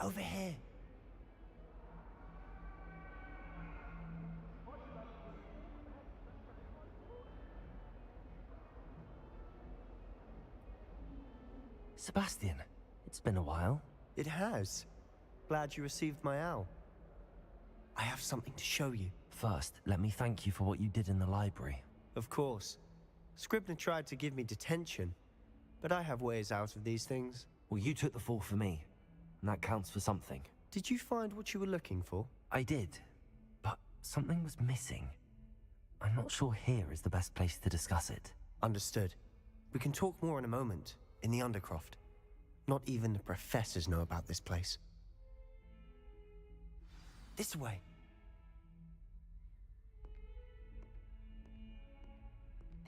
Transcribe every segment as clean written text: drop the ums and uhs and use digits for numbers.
Over here. Sebastian, it's been a while. It has. Glad you received my owl. I have something to show you. First, let me thank you for what you did in the library. Of course. Scribner tried to give me detention, but I have ways out of these things. Well, you took the fall for me, and that counts for something. Did you find what you were looking for? I did, but something was missing. I'm not sure here is the best place to discuss it. Understood. We can talk more in a moment, in the Undercroft. Not even the professors know about this place. This way.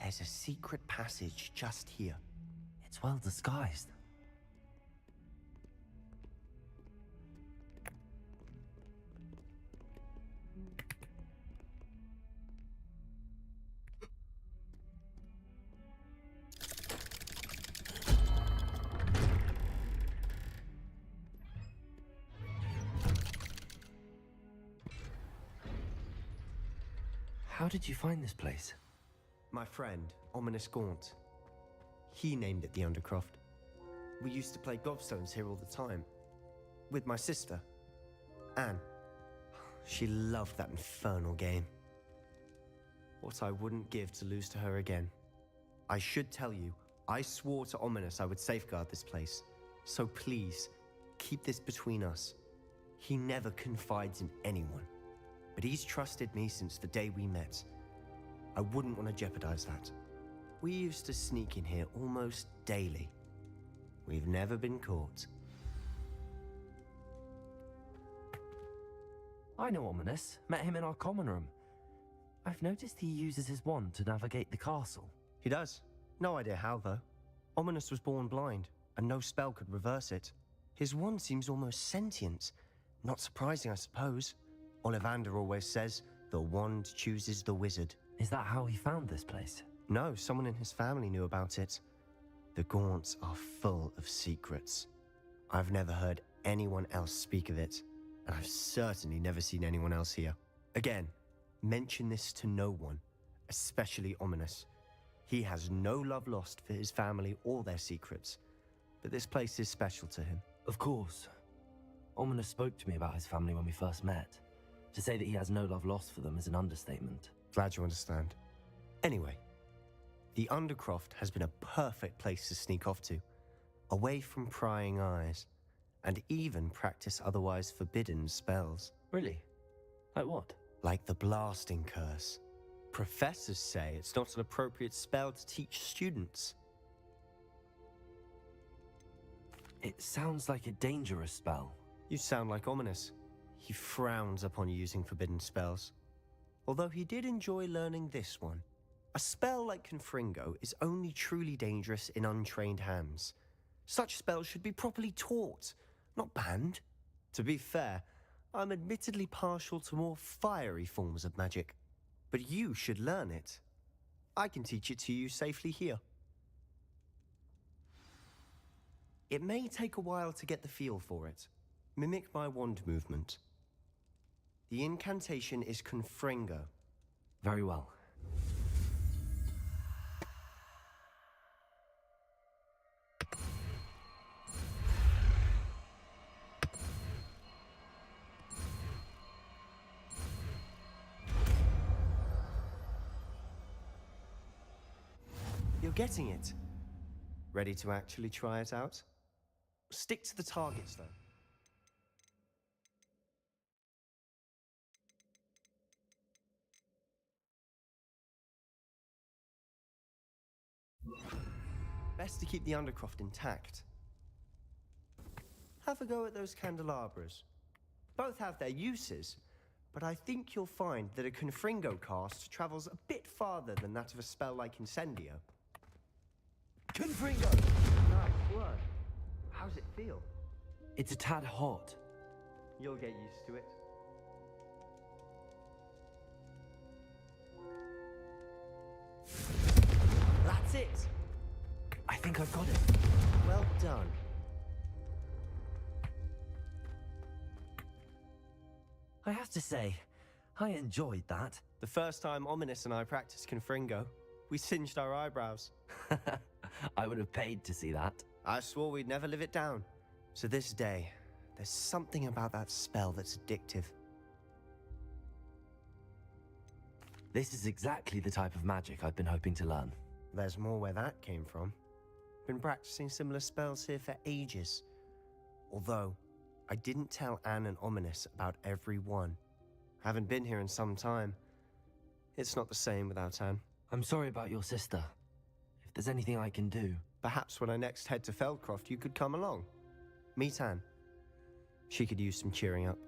There's a secret passage just here. It's well disguised. How did you find this place? My friend, Ominous Gaunt. He named it the Undercroft. We used to play gobstones here all the time. With my sister, Anne. She loved that infernal game. What I wouldn't give to lose to her again. I should tell you, I swore to Ominous I would safeguard this place. So please, keep this between us. He never confides in anyone. But he's trusted me since the day we met. I wouldn't want to jeopardize that. We used to sneak in here almost daily. We've never been caught. I know Ominous. Met him in our common room. I've noticed he uses his wand to navigate the castle. He does. No idea how, though. Ominous was born blind, and no spell could reverse it. His wand seems almost sentient. Not surprising, I suppose. Ollivander always says, the wand chooses the wizard. Is that how he found this place? No, someone in his family knew about it. The Gaunts are full of secrets. I've never heard anyone else speak of it, and I've certainly never seen anyone else here. Again, mention this to no one, especially Ominous. He has no love lost for his family or their secrets, but this place is special to him. Of course. Ominous spoke to me about his family when we first met. To say that he has no love lost for them is an understatement. Glad you understand. Anyway, the Undercroft has been a perfect place to sneak off to, away from prying eyes, and even practice otherwise forbidden spells. Really? Like what? Like the blasting curse. Professors say it's not an appropriate spell to teach students. It sounds like a dangerous spell. You sound like Ominous. He frowns upon using forbidden spells. Although he did enjoy learning this one. A spell like Confringo is only truly dangerous in untrained hands. Such spells should be properly taught, not banned. To be fair, I'm admittedly partial to more fiery forms of magic. But you should learn it. I can teach it to you safely here. It may take a while to get the feel for it. Mimic my wand movement. The incantation is Confringo. Very well. You're getting it. Ready to actually try it out? Stick to the targets, though. Best to keep the Undercroft intact. Have a go at those candelabras. Both have their uses, but I think you'll find that a Confringo cast travels a bit farther than that of a spell like Incendio. Confringo! Nice word. How's it feel? It's a tad hot. You'll get used to it. That's it! I think I've got it. Well done. I have to say, I enjoyed that. The first time Ominous and I practiced Confringo, we singed our eyebrows. I would have paid to see that. I swore we'd never live it down. To this day, there's something about that spell that's addictive. This is exactly the type of magic I've been hoping to learn. There's more where that came from. Been practicing similar spells here for ages. Although, I didn't tell Anne and Ominous about every one. Haven't been here in some time. It's not the same without Anne. I'm sorry about your sister. If there's anything I can do... Perhaps when I next head to Feldcroft, you could come along. Meet Anne. She could use some cheering up.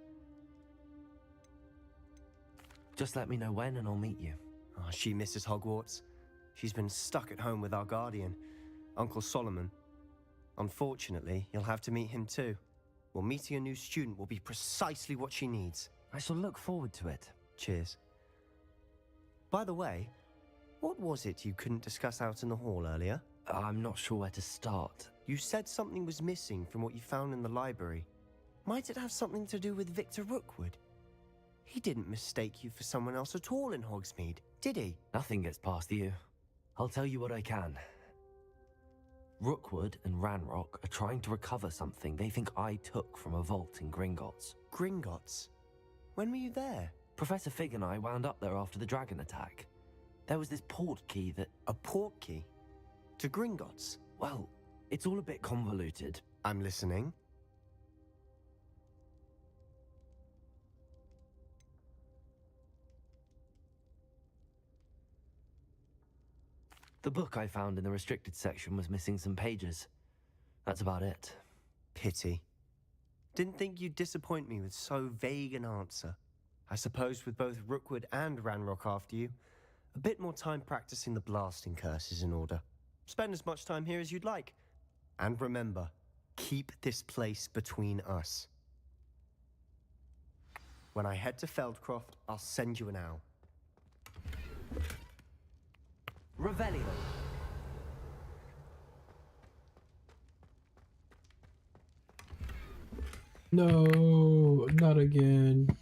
Just let me know when and I'll meet you. Oh, she misses Hogwarts. She's been stuck at home with our guardian, Uncle Solomon. Unfortunately, you'll have to meet him too. Well, meeting a new student will be precisely what she needs. I shall look forward to it. Cheers. By the way, what was it you couldn't discuss out in the hall earlier? I'm not sure where to start. You said something was missing from what you found in the library. Might it have something to do with Victor Rookwood? He didn't mistake you for someone else at all in Hogsmeade, did he? Nothing gets past you. I'll tell you what I can. Rookwood and Ranrock are trying to recover something they think I took from a vault in Gringotts. Gringotts? When were you there? Professor Fig and I wound up there after the dragon attack. There was this port key that... A port key? To Gringotts? Well, it's all a bit convoluted. I'm listening. The book I found in the restricted section was missing some pages. That's about it. Pity. Didn't think you'd disappoint me with so vague an answer. I suppose with both Rookwood and Ranrock after you, a bit more time practicing the blasting curse is in order. Spend as much time here as you'd like. And remember, keep this place between us. When I head to Feldcroft, I'll send you an owl. Revelio. No, not again.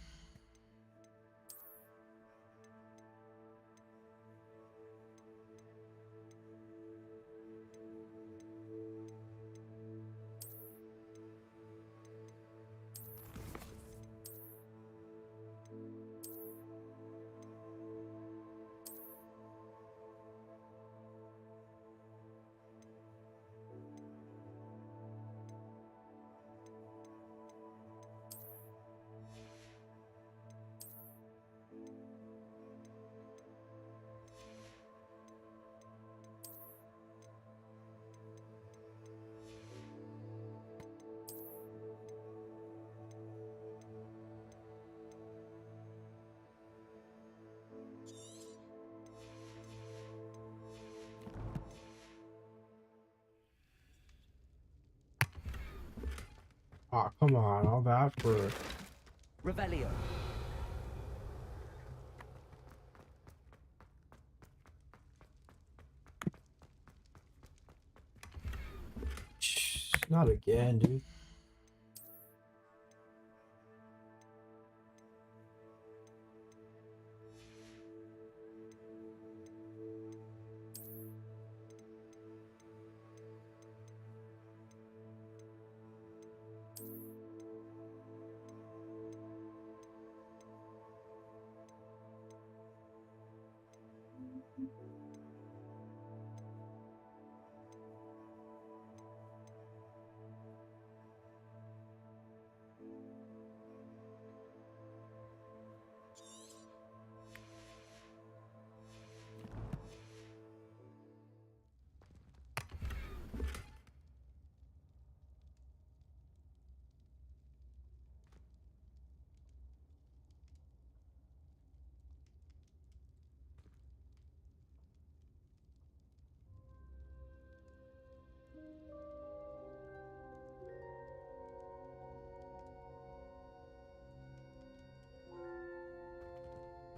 Oh, come on, all that for... Revelio. Shh, not again, dude.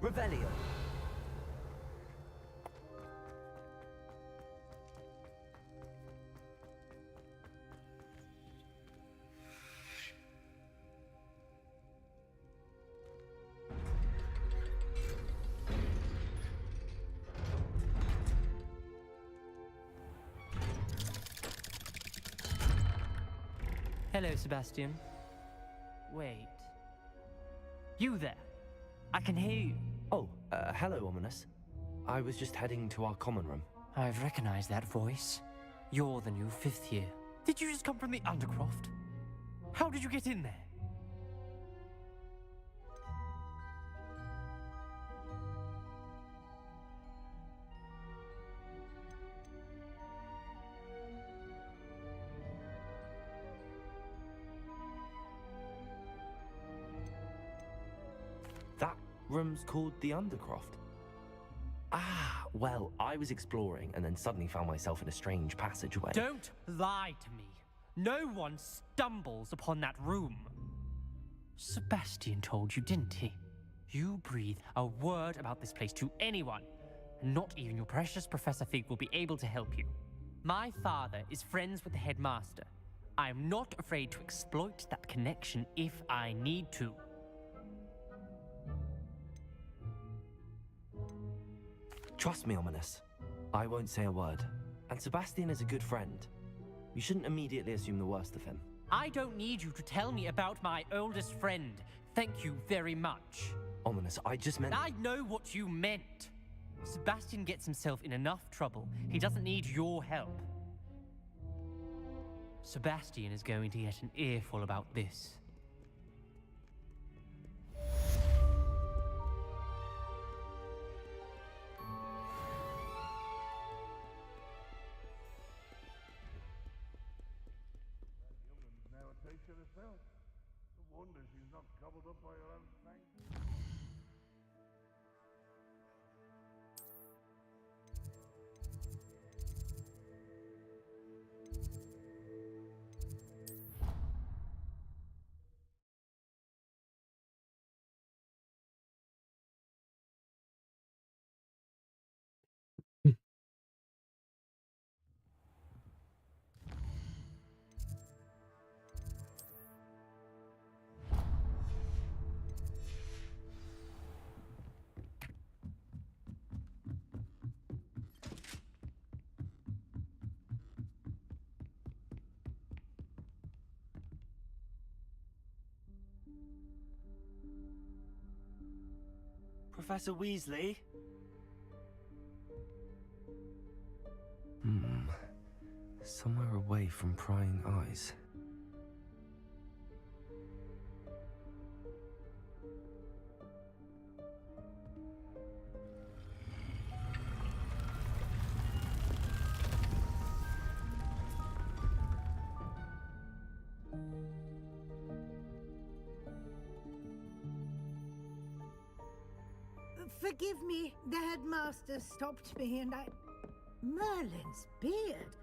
Revelio. Hello, Sebastian. Wait. You there? I can hear you. Oh, hello, Ominous. I was just heading to our common room. I've recognized that voice. You're the new fifth year. Did you just come from the Undercroft? How did you get in there? That room's called the Undercroft. Ah, well, I was exploring and then suddenly found myself in a strange passageway. Don't lie to me. No one stumbles upon that room. Sebastian told you, didn't he? You breathe a word about this place to anyone, and not even your precious Professor Fig will be able to help you. My father is friends with the headmaster. I am not afraid to exploit that connection if I need to. Trust me, Ominous. I won't say a word. And Sebastian is a good friend. You shouldn't immediately assume the worst of him. I don't need you to tell me about my oldest friend. Thank you very much. Ominous, I just meant... I know what you meant. Sebastian gets himself in enough trouble. He doesn't need your help. Sebastian is going to get an earful about this. Herself. No wonder she's not gobbled up by her own snake. Professor Weasley? Somewhere away from prying eyes. Forgive me, the headmaster stopped me and I... Merlin's beard.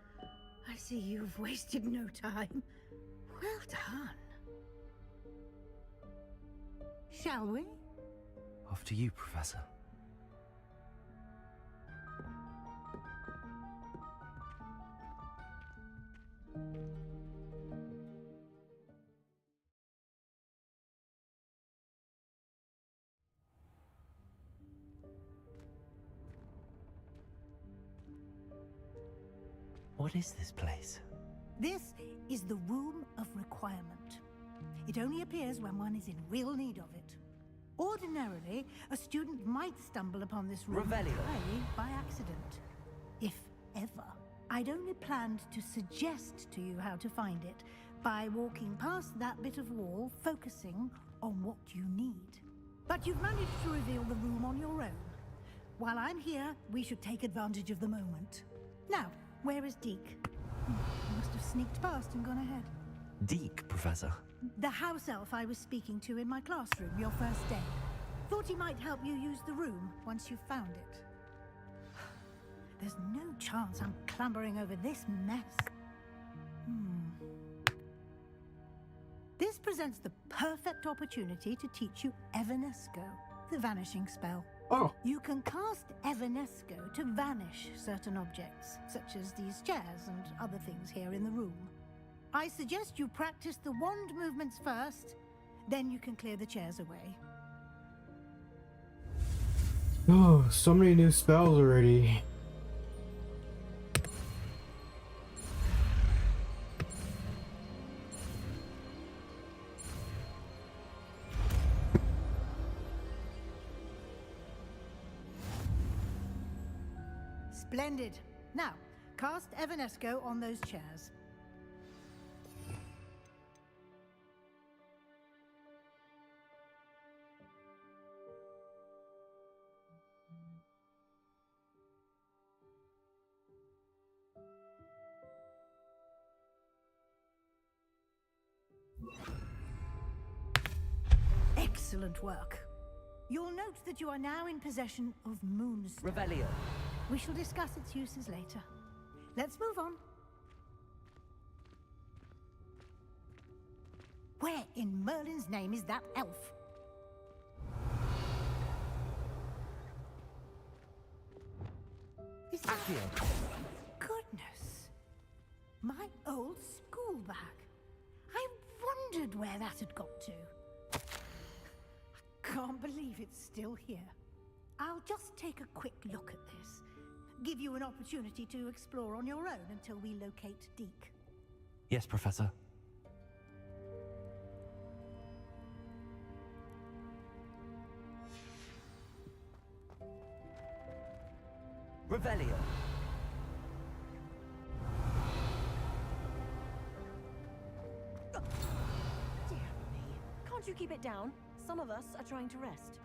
I see you've wasted no time. Well done. Shall we? After you, Professor. What is this place? This is the Room of Requirement. It only appears when one is in real need of it. Ordinarily, a student might stumble upon this room entirely by accident. If ever. I'd only planned to suggest to you how to find it by walking past that bit of wall, focusing on what you need. But you've managed to reveal the room on your own. While I'm here, we should take advantage of the moment. Now, where is Deke? He must have sneaked past and gone ahead. Deke, Professor? The house elf I was speaking to in my classroom your first day. Thought he might help you use the room once you've found it. There's no chance I'm clambering over this mess. This presents the perfect opportunity to teach you Evanesco, the vanishing spell. Oh. You can cast Evanesco to vanish certain objects, such as these chairs and other things here in the room. I suggest you practice the wand movements first, then you can clear the chairs away. Oh, so many new spells already. Splendid. Now, cast Evanesco on those chairs. Excellent work. You'll note that you are now in possession of Moonstone. Revelio. We shall discuss its uses later. Let's move on. Where in Merlin's name is that elf? Is that... Accio. Goodness. My old school bag. I wondered where that had got to. I can't believe it's still here. I'll just take a quick look at this. Give you an opportunity to explore on your own until we locate Deke. Yes, Professor. Revelio. Dear me. Can't you keep it down? Some of us are trying to rest.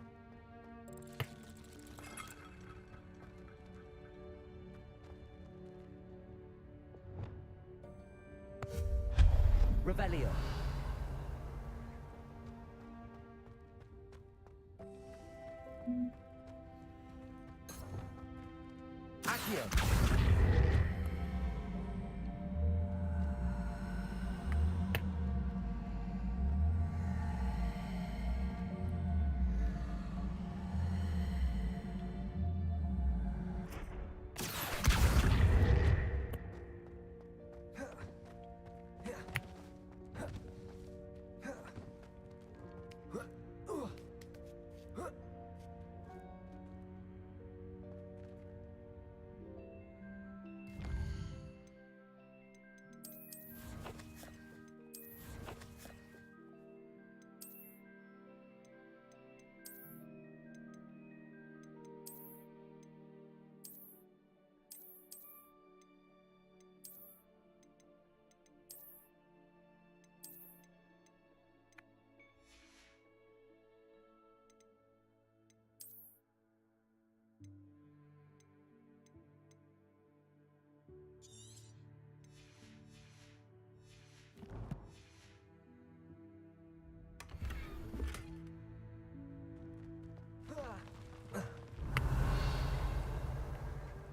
Revelio. Accio.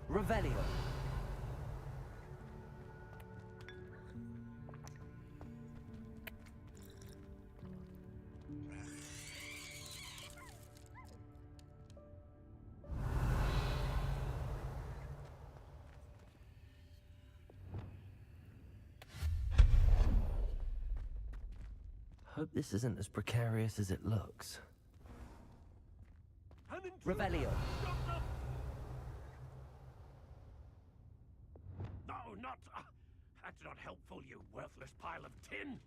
Revelio. Hope this isn't as precarious as it looks. Revelio. No, not... that's not helpful, you worthless pile of tin!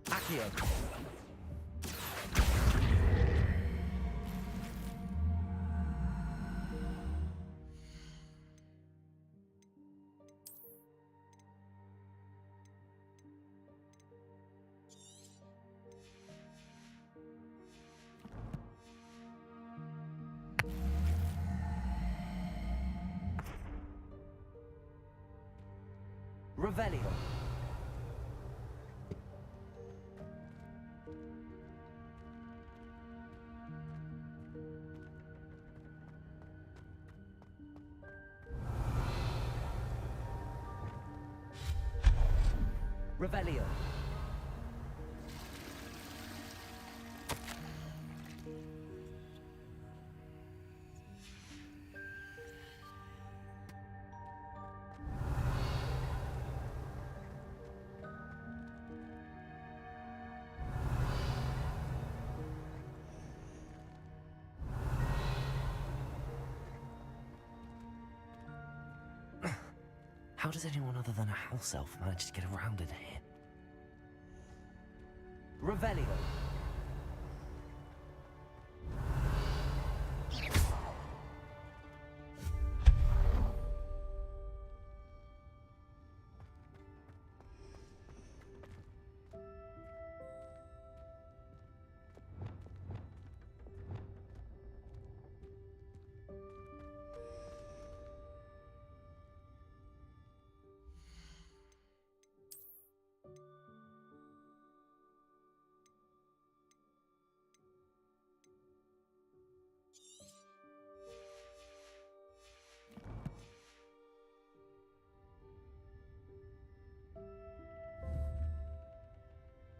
Accio. Revelio. Revelio. How does anyone other than a house elf manage to get around in here? Revelio.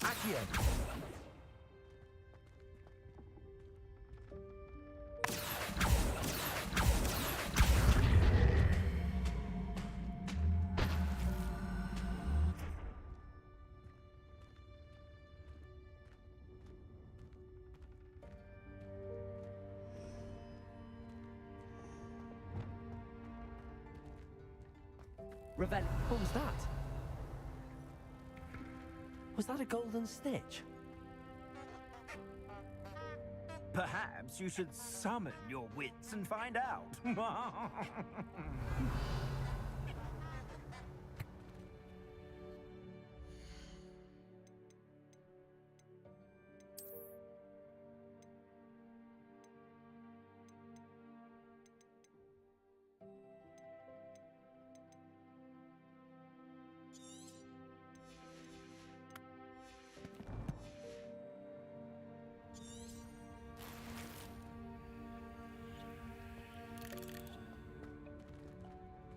Accio. Revelio. What was that? Was that a golden stitch? Perhaps you should summon your wits and find out.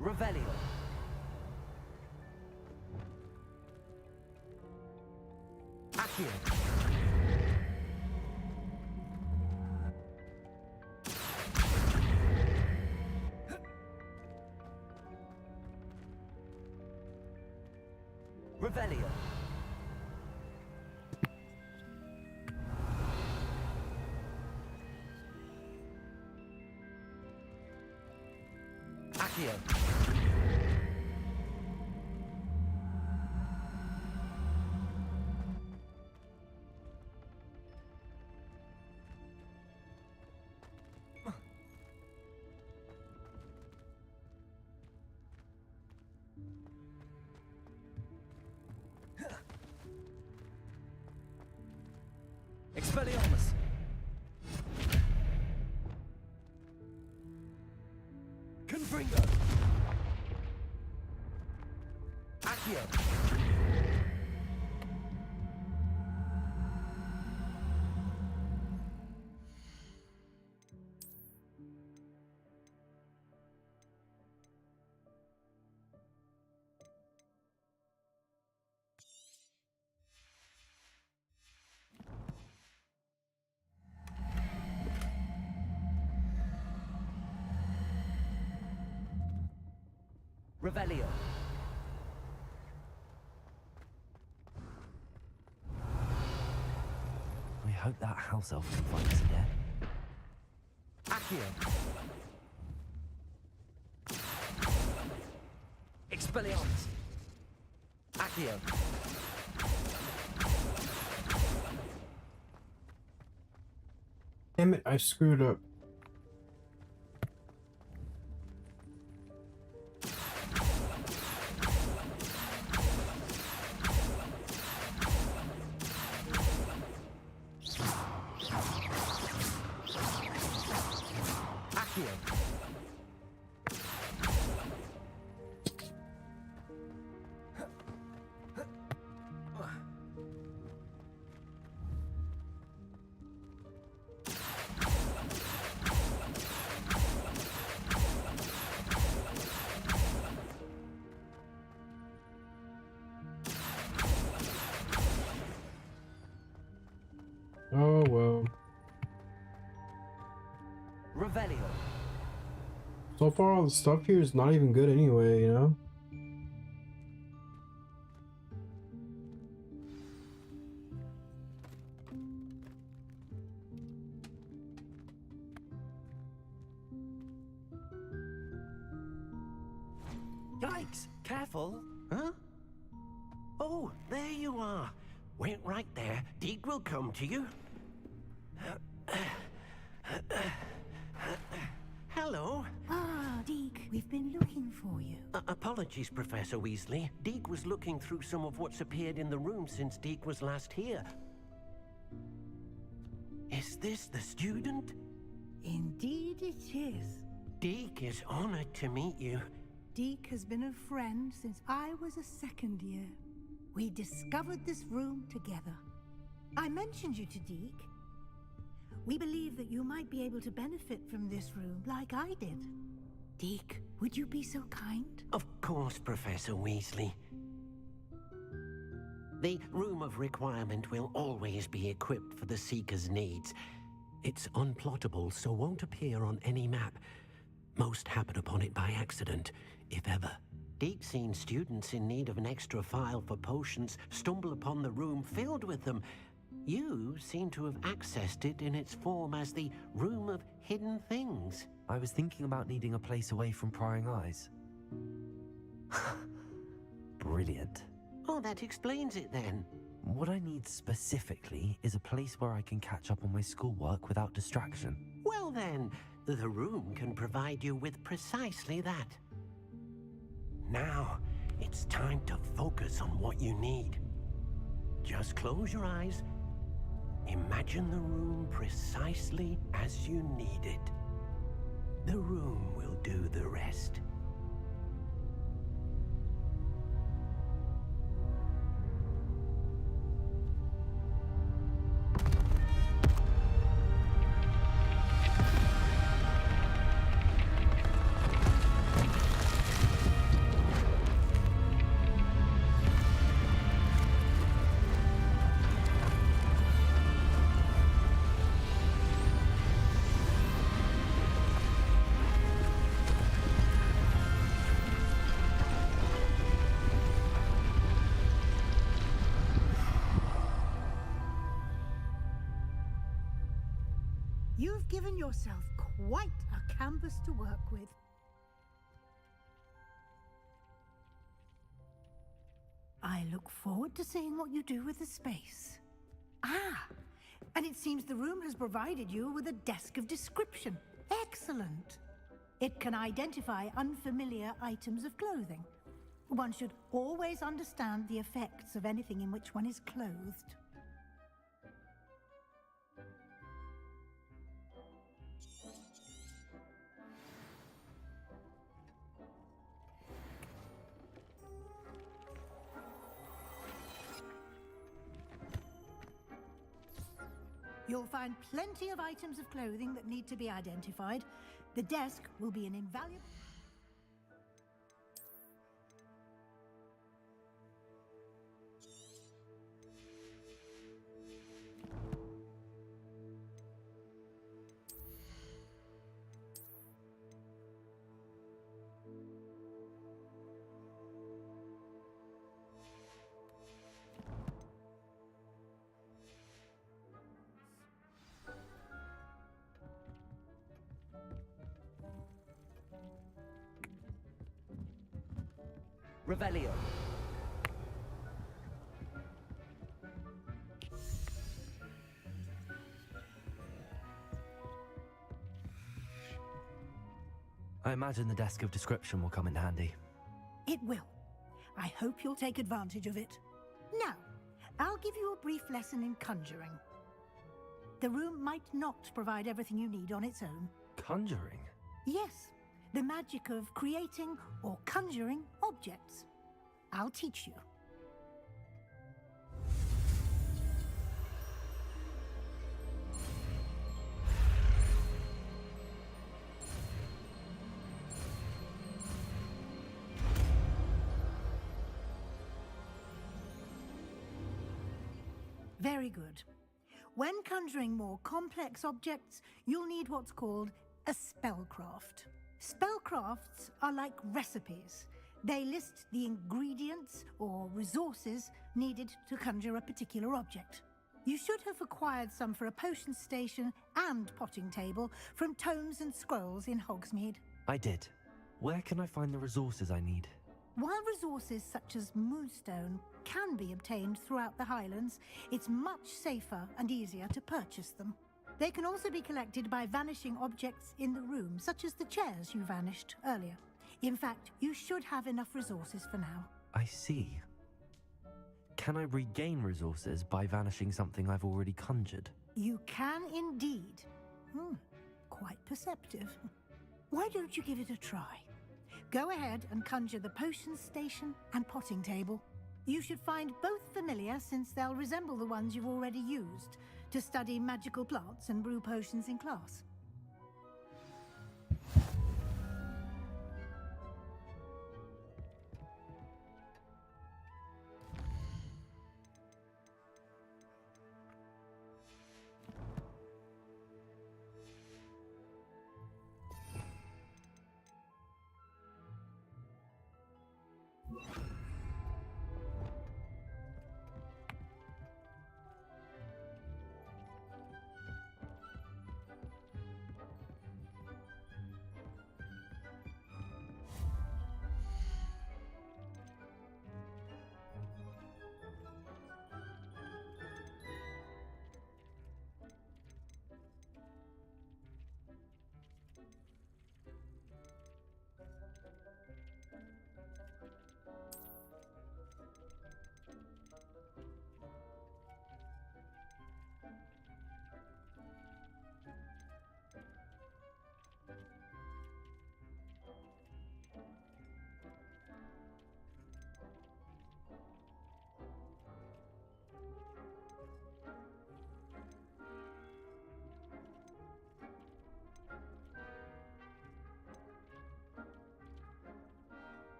Revelio. Accio. Revelio. Accio. Expelliarmus! Confringo! Accio! Revelio. We hope that house elf can find us again. Accio. Expelliarmus. Accio. Damn it, I screwed up. Oh well. Revelio. So far all the stuff here is not even good anyway, you know? Yikes! Careful! Huh? Oh, there you are. Wait right there. Deke will come to you. Hello. Ah, Deke, we've been looking for you. Apologies, Professor Weasley. Deke was looking through some of what's appeared in the room since Deke was last here. Is this the student? Indeed it is. Deke is honored to meet you. Deke has been a friend since I was a second year. We discovered this room together. I mentioned you to Deke. We believe that you might be able to benefit from this room like I did. Deke, would you be so kind? Of course, Professor Weasley. The Room of Requirement will always be equipped for the Seeker's needs. It's unplottable, so won't appear on any map. Most happen upon it by accident, if ever. Deke's seen students in need of an extra file for potions stumble upon the room filled with them. You seem to have accessed it in its form as the Room of Hidden Things. I was thinking about needing a place away from prying eyes. Brilliant. Oh, that explains it then. What I need specifically is a place where I can catch up on my schoolwork without distraction. Well then, the room can provide you with precisely that. Now, it's time to focus on what you need. Just close your eyes. Imagine the room precisely as you need it. The room will do the rest. You've given yourself quite a canvas to work with. I look forward to seeing what you do with the space. Ah, and it seems the room has provided you with a desk of description. Excellent. It can identify unfamiliar items of clothing. One should always understand the effects of anything in which one is clothed. You'll find plenty of items of clothing that need to be identified. The desk will be an invaluable... Revelio. I imagine the desk of description will come in handy. It will. I hope you'll take advantage of it. Now, I'll give you a brief lesson in conjuring. The room might not provide everything you need on its own. Conjuring? Yes, the magic of creating or conjuring objects. I'll teach you. Very good. When conjuring more complex objects, you'll need what's called a spellcraft. Spellcrafts are like recipes. They list the ingredients or resources needed to conjure a particular object. You should have acquired some for a potion station and potting table from tomes and scrolls in Hogsmeade. I did. Where can I find the resources I need? While resources such as moonstone can be obtained throughout the Highlands, it's much safer and easier to purchase them. They can also be collected by vanishing objects in the room, such as the chairs you vanished earlier. In fact, you should have enough resources for now. I see. Can I regain resources by vanishing something I've already conjured? You can indeed. Quite perceptive. Why don't you give it a try? Go ahead and conjure the potion station and potting table. You should find both familiar, since they'll resemble the ones you've already used to study magical plants and brew potions in class.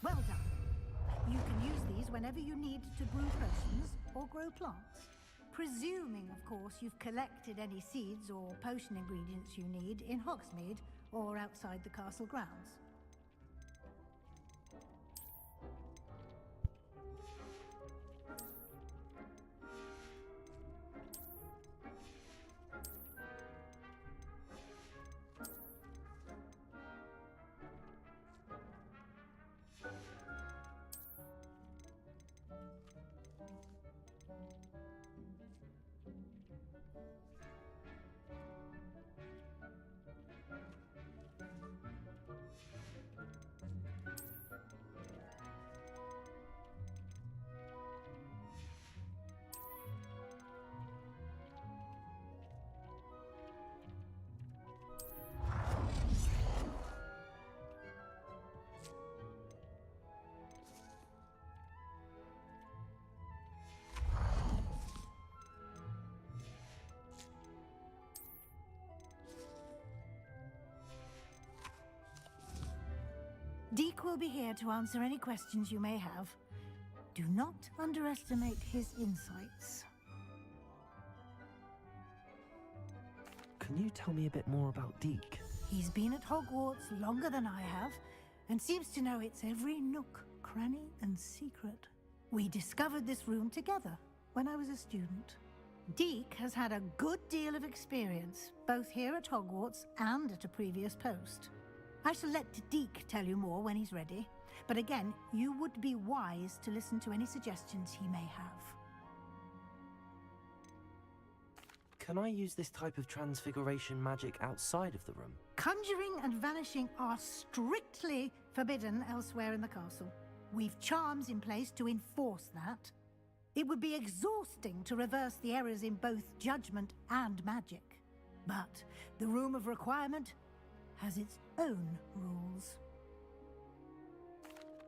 Well done. You can use these whenever you need to brew potions or grow plants. Presuming, of course, you've collected any seeds or potion ingredients you need in Hogsmeade or outside the castle grounds. Deek will be here to answer any questions you may have. Do not underestimate his insights. Can you tell me a bit more about Deek? He's been at Hogwarts longer than I have, and seems to know its every nook, cranny, and secret. We discovered this room together when I was a student. Deek has had a good deal of experience, both here at Hogwarts and at a previous post. I shall let Deek tell you more when he's ready. But again, you would be wise to listen to any suggestions he may have. Can I use this type of transfiguration magic outside of the room? Conjuring and vanishing are strictly forbidden elsewhere in the castle. We've charms in place to enforce that. It would be exhausting to reverse the errors in both judgment and magic. But the Room of Requirement has its own rules.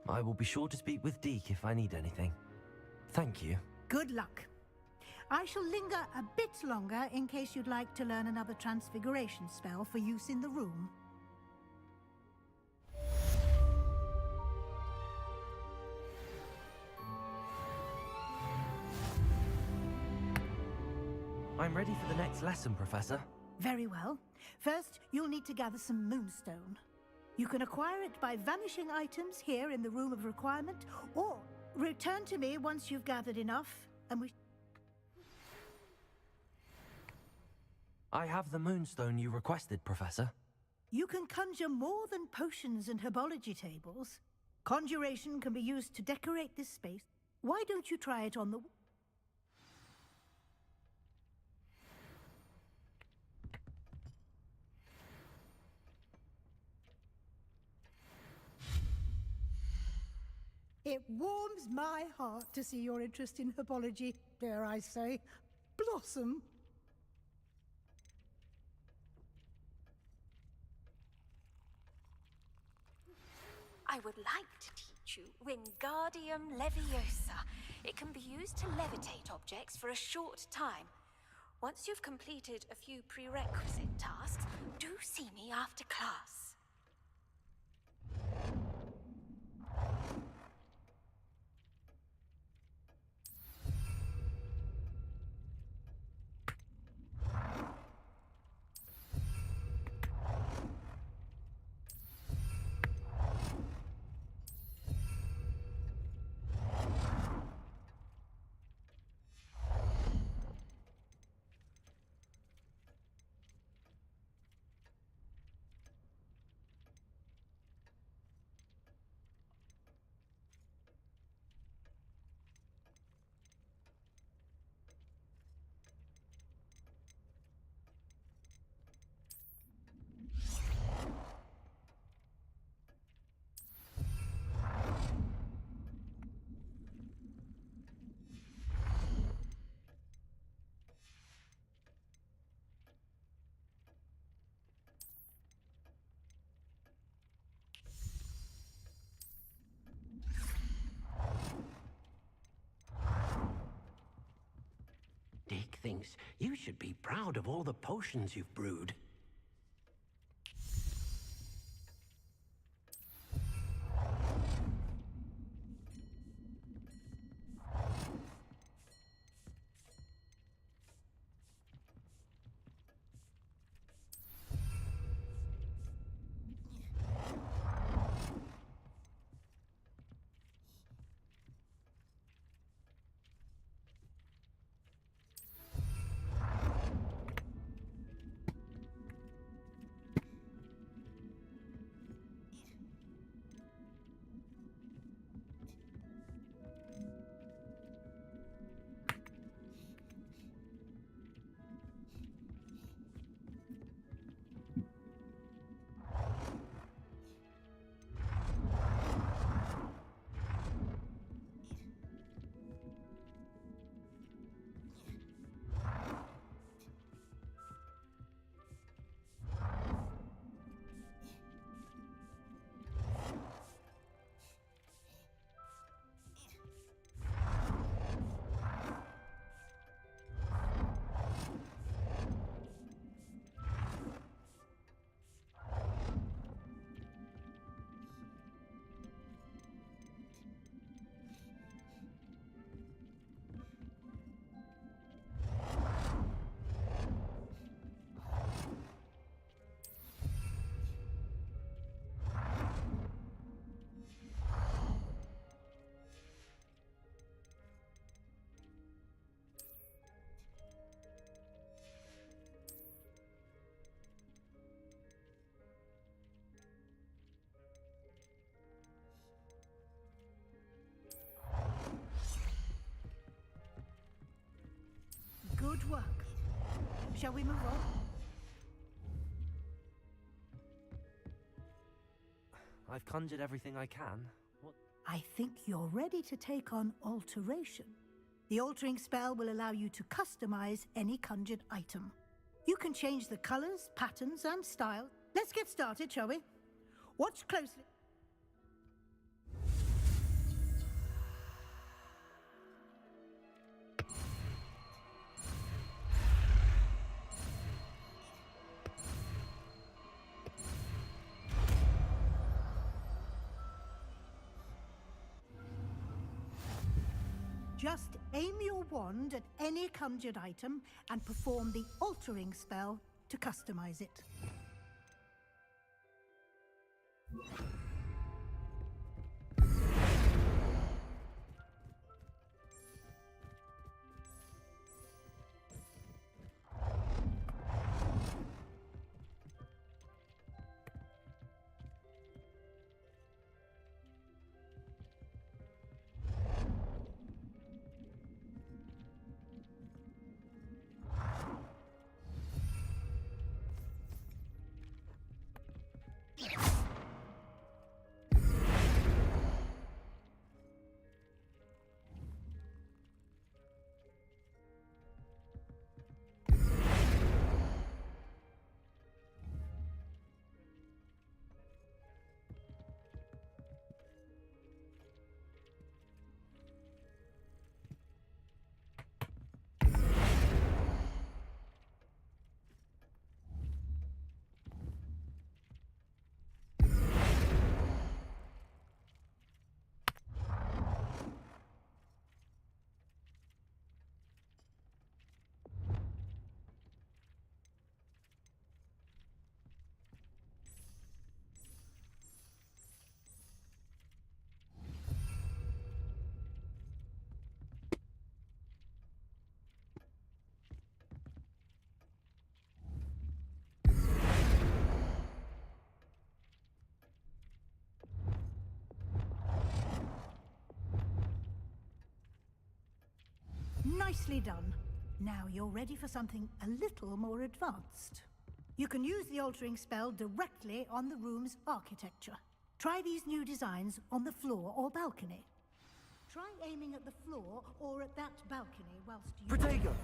I will be sure to speak with Deke if I need anything. Thank you. Good luck. I shall linger a bit longer in case you'd like to learn another transfiguration spell for use in the room. I'm ready for the next lesson, Professor. Very well. First, you'll need to gather some moonstone. You can acquire it by vanishing items here in the Room of Requirement, or return to me once you've gathered enough, and we... I have the moonstone you requested, Professor. You can conjure more than potions and herbology tables. Conjuration can be used to decorate this space. Why don't you try it on the... It warms my heart to see your interest in herbology, dare I say, blossom. I would like to teach you Wingardium Leviosa. It can be used to levitate objects for a short time. Once you've completed a few prerequisite tasks, do see me after class. Dick thinks you should be proud of all the potions you've brewed. Shall we move on? I've conjured everything I can. What? I think you're ready to take on alteration. The altering spell will allow you to customize any conjured item. You can change the colors, patterns, and style. Let's get started, shall we? Watch closely. Just aim your wand at any conjured item and perform the altering spell to customize it. Nicely done. Now you're ready for something a little more advanced. You can use the altering spell directly on the room's architecture. Try these new designs on the floor or balcony. Try aiming at the floor or at that balcony whilst you use the altering spell.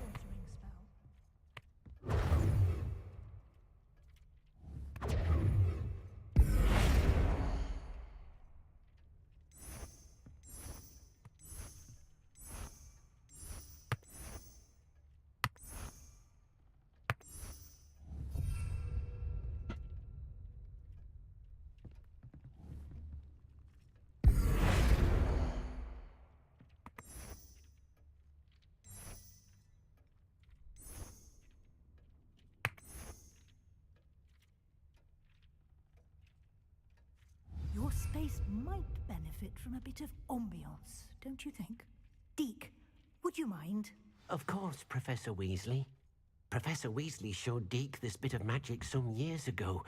Your space might benefit from a bit of ambiance, don't you think? Deke, would you mind? Of course, Professor Weasley. Professor Weasley showed Deke this bit of magic some years ago.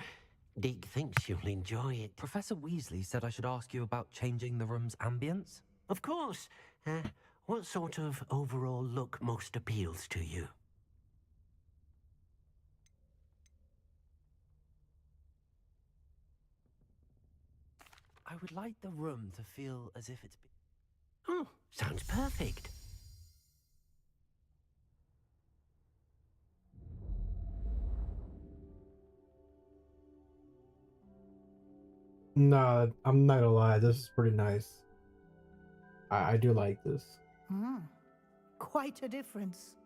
Deke thinks you'll enjoy it. Professor Weasley said I should ask you about changing the room's ambience? Of course. What sort of overall look most appeals to you? I would like the room to feel as if it's been... Oh, sounds perfect. Nah, I'm not gonna lie, this is pretty nice. I do like this. Quite a difference.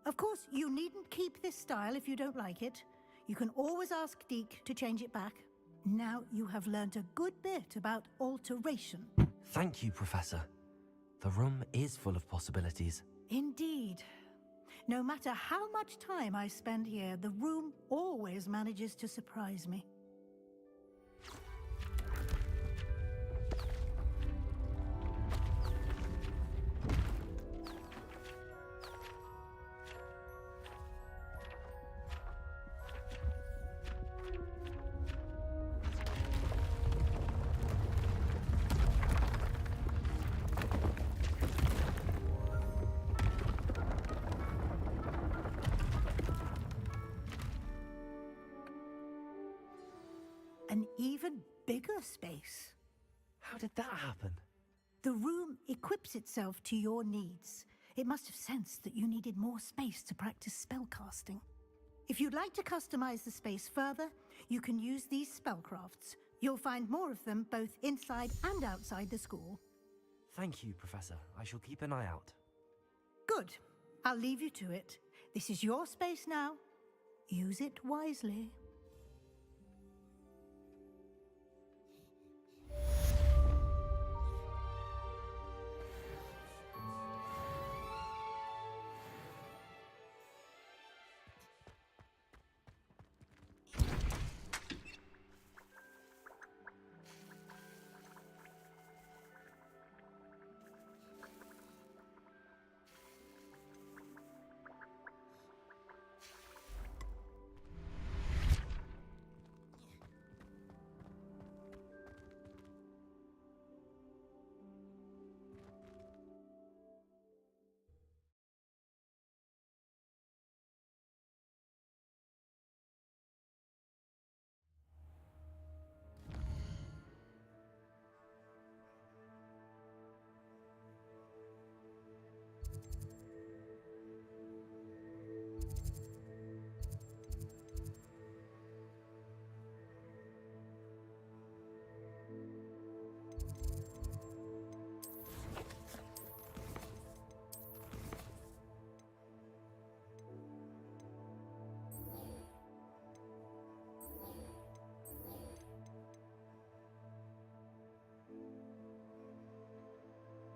Of course, you needn't keep this style if you don't like it. You can always ask Deke to change it back. Now you have learned a good bit about alteration. Thank you, Professor. The room is full of possibilities. Indeed. No matter how much time I spend here, the room always manages to surprise me. bigger space. How did that happen? The room equips itself to your needs. It must have sensed that you needed more space to practice spellcasting. If you'd like to customize the space further, you can use these spellcrafts. You'll find more of them both inside and outside the school. Thank you, Professor. I shall keep an eye out. Good. I'll leave you to it. This is your space now. Use it wisely.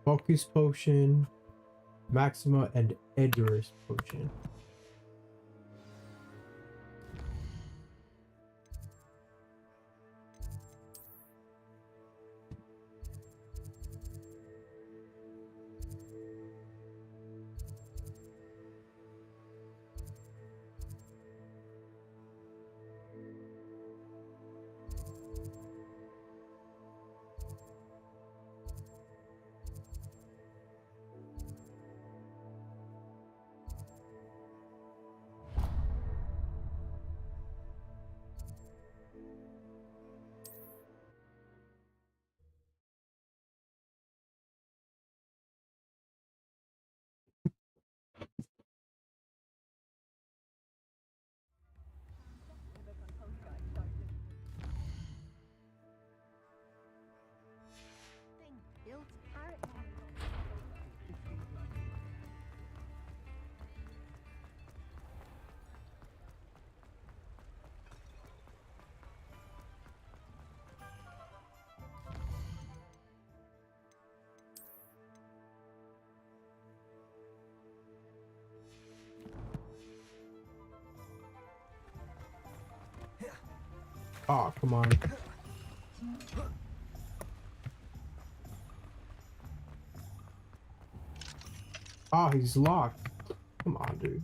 Focus potion, Maxima, and Edgar's potion. Oh, come on. Oh, he's locked. Come on, dude.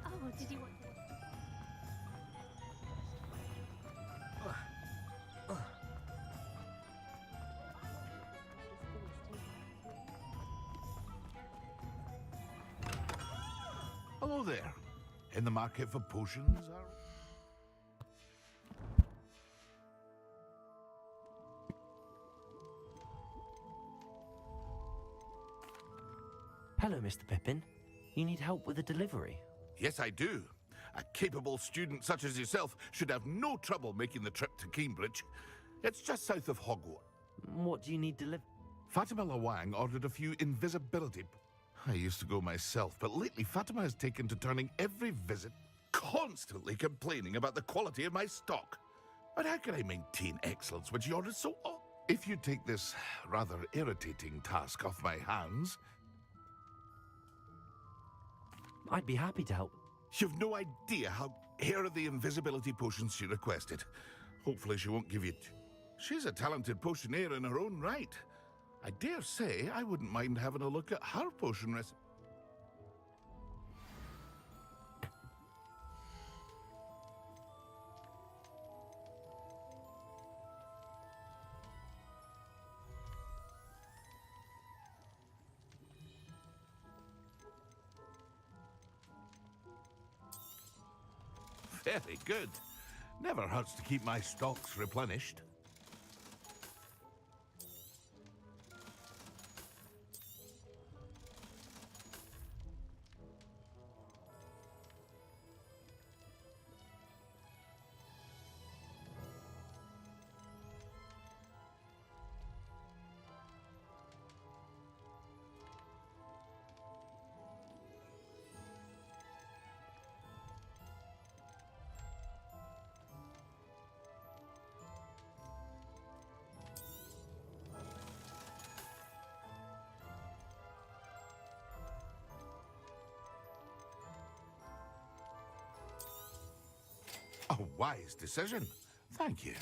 Oh, did you want... Hello there. In the market for potions, are... Hello, Mr. Pippin. You need help with a delivery? Yes, I do. A capable student such as yourself should have no trouble making the trip to Cambridge. It's just south of Hogwarts. What do you need delivered? Fatima Lawang ordered a few invisibility... I used to go myself, but lately Fatima has taken to turning every visit, constantly complaining about the quality of my stock. But how can I maintain excellence when she orders so often? If you take this rather irritating task off my hands... I'd be happy to help. You've no idea how... Here are the invisibility potions she requested. Hopefully she won't give you... She's a talented potioneer in her own right. I dare say I wouldn't mind having a look at her potion recipe. Very good. Never hurts to keep my stocks replenished. A wise decision. Thank you.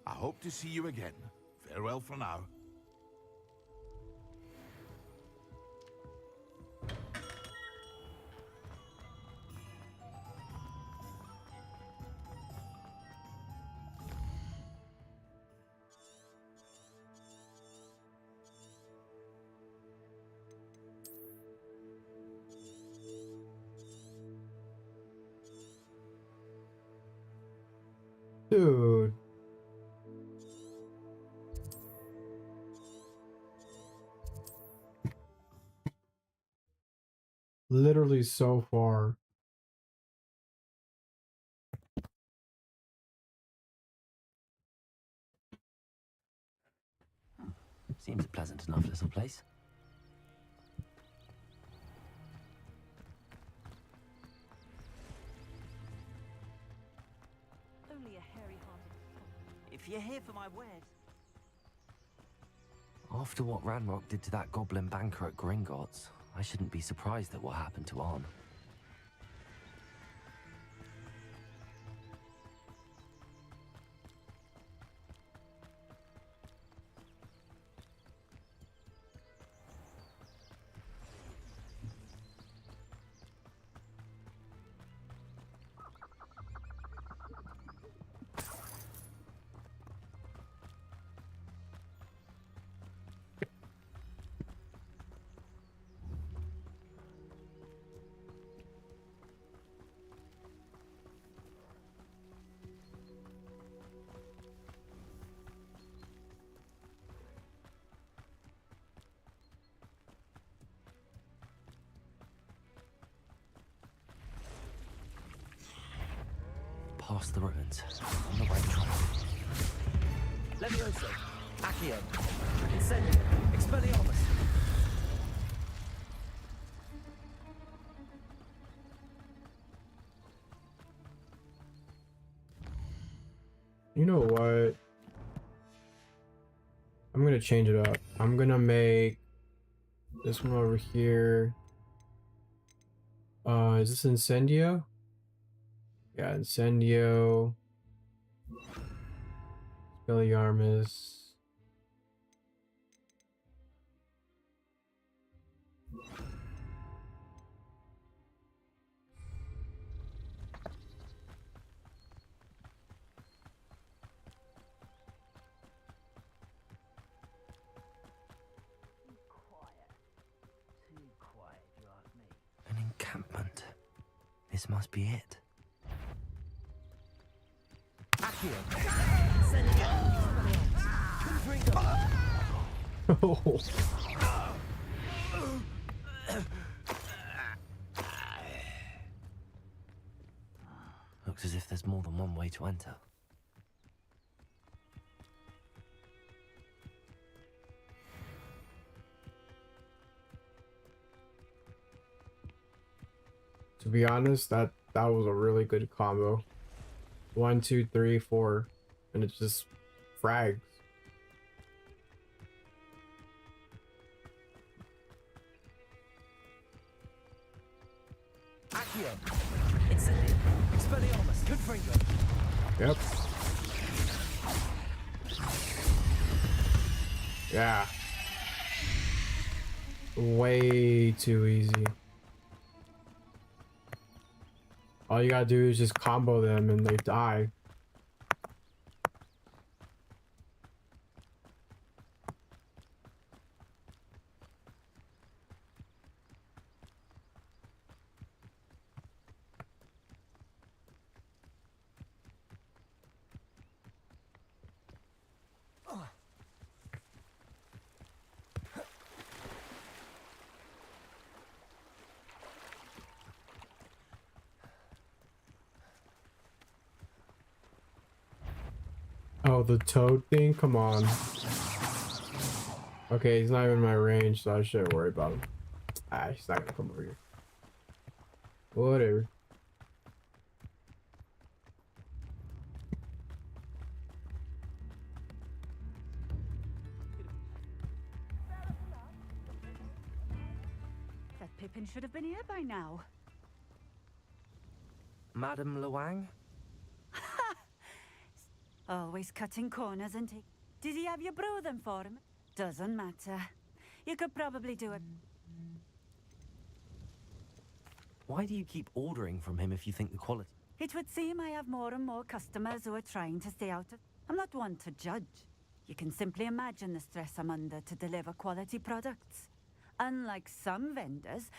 I hope to see you again. Farewell for now. Dude. Literally so far. Seems a pleasant enough little place. Only a hairy-hearted. If you're here for my wares. After what Ranrock did to that goblin banker at Gringotts, I shouldn't be surprised at what happened to Arn. Past the ruins, on the right track. Levioso, Accio, Incendio, Expelliarmus. You know what? I'm gonna change it up. I'm gonna make this one over here. Is this Incendio? Yeah, Incendio. Expelliarmus. An encampment. This must be it. Accio, Incendio, Expelliarmus. Oh. Looks as if there's more than one way to enter. To be honest, that was a really good combo. 1, 2, 3, 4, and it's just frags. Accio, Incendio, Expelliarmus, Confringo. Yep. Yeah. Way too easy. All you gotta do is just combo them and they die. Oh, the toad thing? Come on. Okay, he's not even in my range, so I shouldn't worry about him. Ah, he's not gonna come over here. Whatever. That Pippin should have been here by now. Madame Luang? Always cutting corners and take. Did he have you brew them for him? Doesn't matter. You could probably do it. Why do you keep ordering from him if you think the quality... It would seem I have more and more customers who are trying to stay out of... I'm not one to judge. You can simply imagine the stress I'm under to deliver quality products. Unlike some vendors,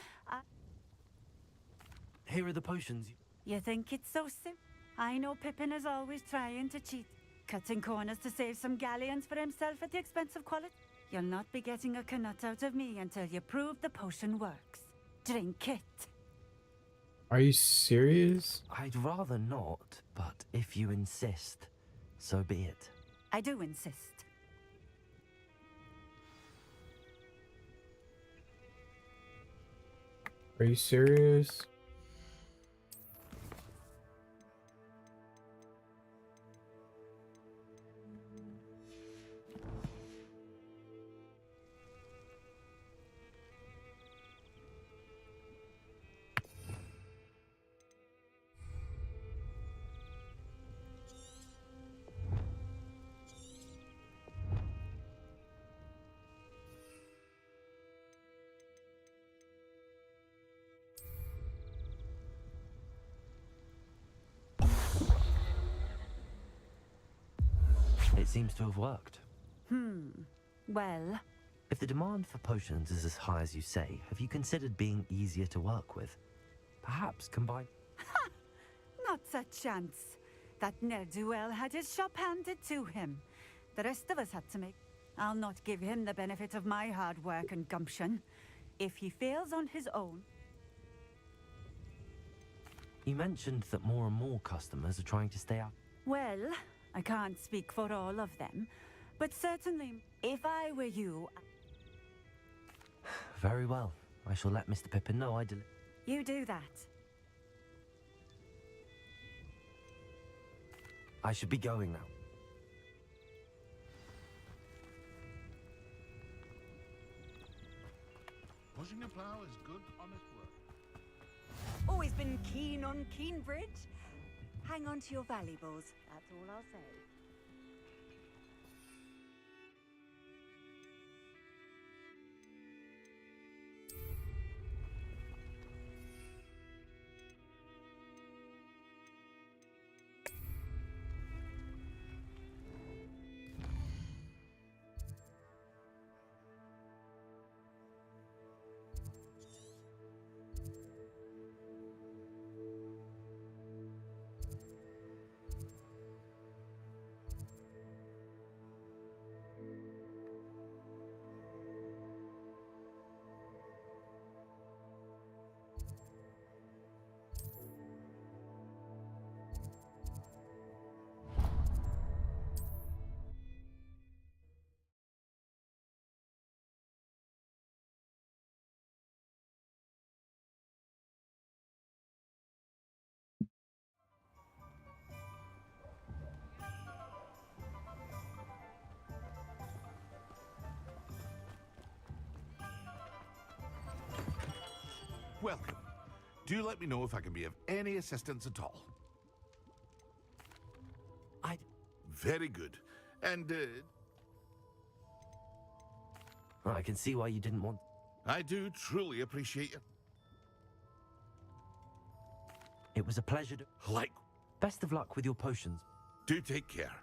Here are the potions. You think it's so simple? I know Pippin is always trying to cheat, cutting corners to save some galleons for himself at the expense of quality. You'll not be getting a canut out of me until you prove the potion works. Drink it. Are you serious? I'd rather not, but if you insist, so be it. I do insist. Are you serious? It seems to have worked. Well, If the demand for potions is as high as you say, have you considered being easier to work with? Perhaps combine... not a chance. That ne'er-do-well had his shop handed to him. The rest of us had to make... I'll not give him the benefit of my hard work and gumption. If he fails on his own... You mentioned that more and more customers are trying to stay out. Well, I can't speak for all of them, but certainly, if I were you... Very well. I shall let Mr. Pippin know I deliver. You do that. I should be going now. Pushing a plough is good, honest work. Always been keen on Keenbridge. Hang on to your valuables, that's all I'll say. Welcome. Do let me know if I can be of any assistance at all. Very good. And, I can see why you didn't want... I do truly appreciate it. It was a pleasure to... Like... Best of luck with your potions. Do take care.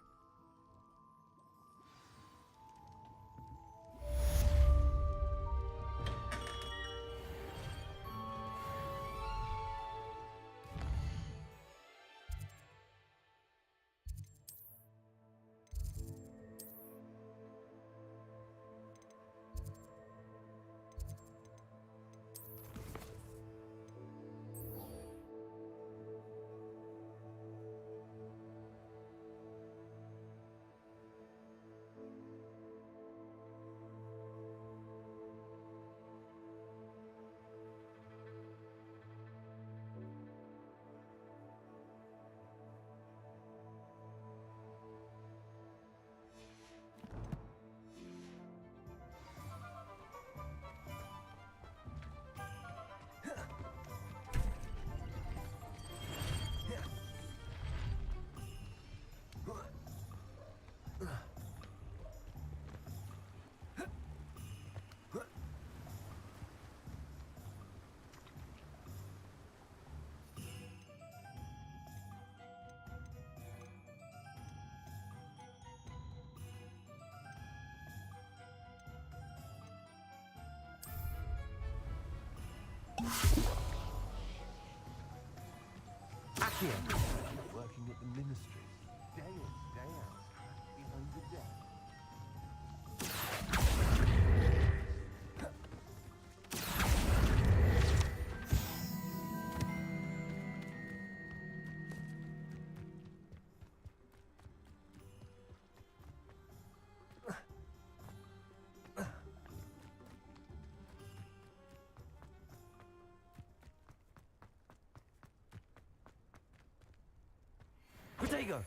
Accio. Working at the ministry, day in, day out, behind the desk. Protego.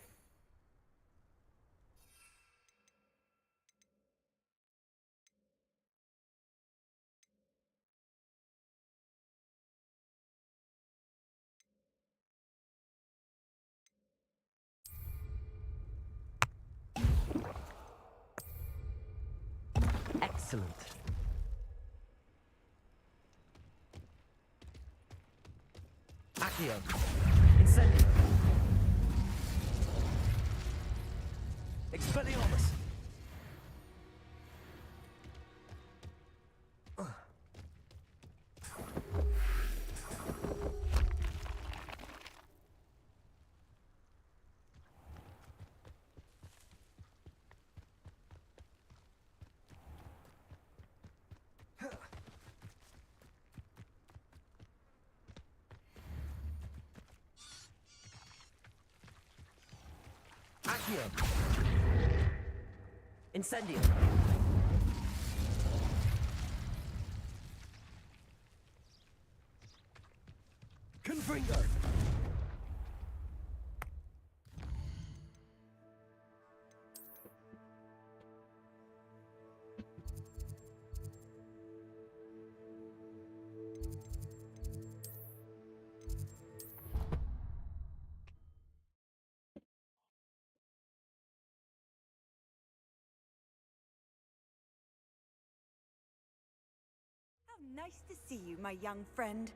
Excellent. Accio. Incendio. Expelliarmus. Accio. Incendio. Confringo. How nice to see you, my young friend.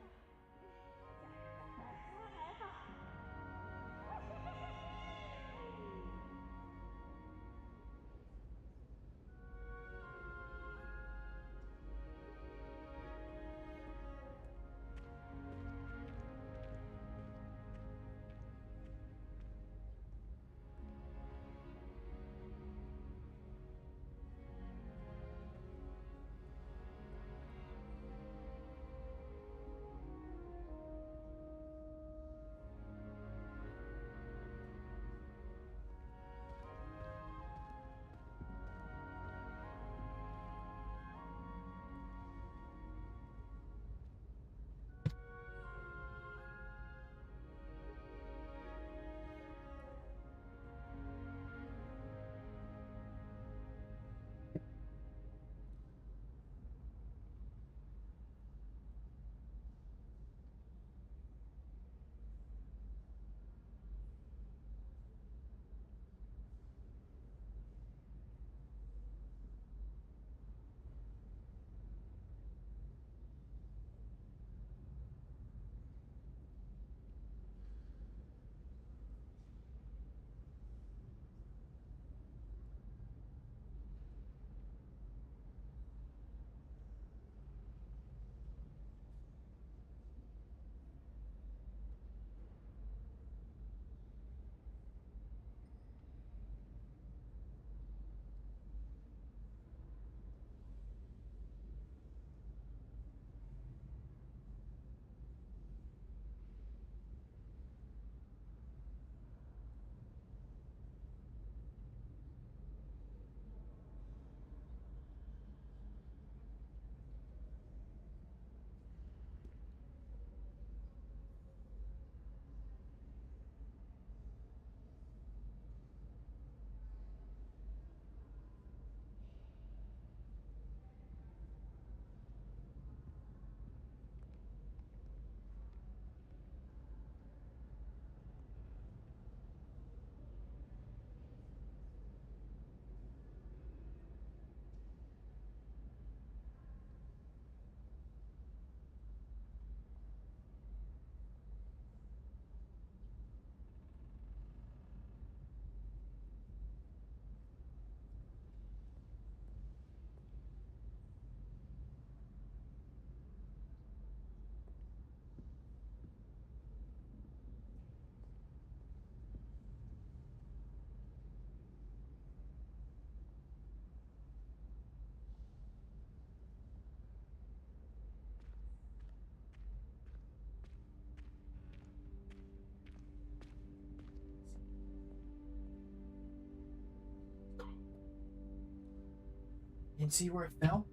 can see where it fell?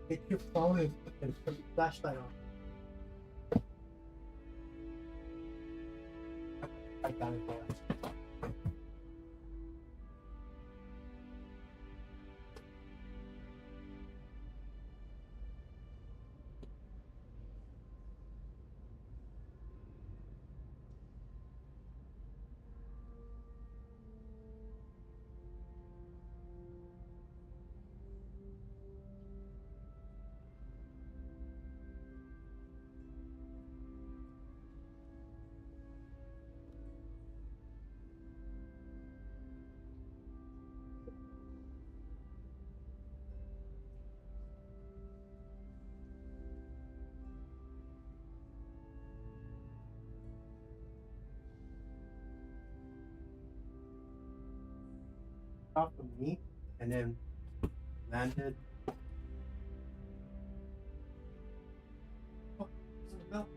Get your phone and put the flashlight on. I got it there. Off of me and then landed. Oh, there's a bell.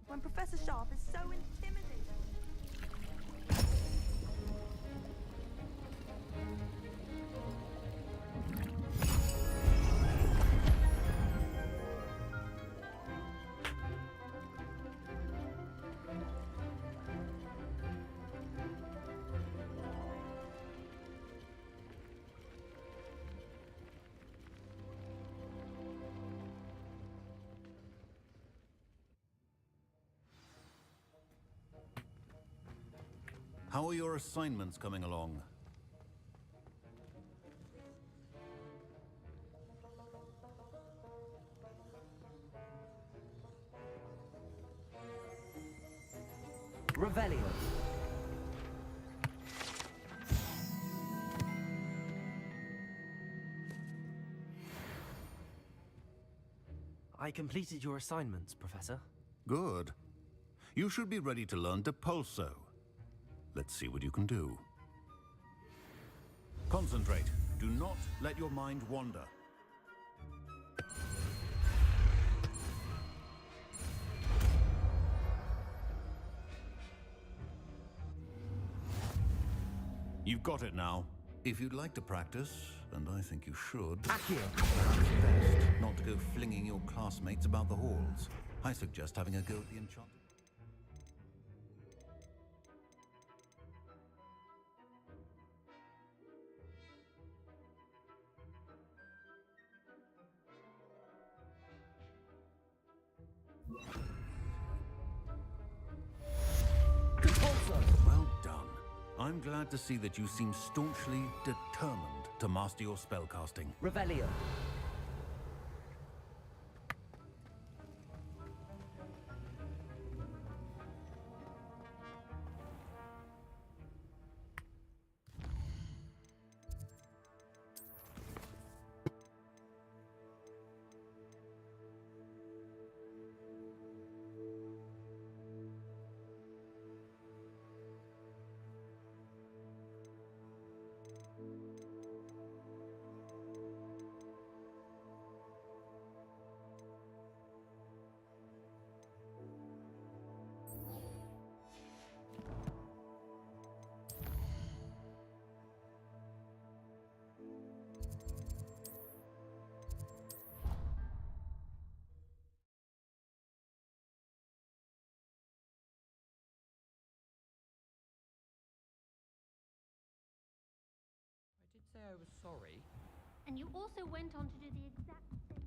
When Professor Sharp is so intimidating. How are your assignments coming along? Revelio. I completed your assignments, Professor. Good. You should be ready to learn Depulso. Let's see what you can do. Concentrate. Do not let your mind wander. You've got it now. If you'd like to practice, and I think you should, perhaps best not to go flinging your classmates about the halls. I suggest having a go at the enchanted... Well done. I'm glad to see that you seem staunchly determined to master your spellcasting. Revelio. I was sorry. And you also went on to do the exact same thing.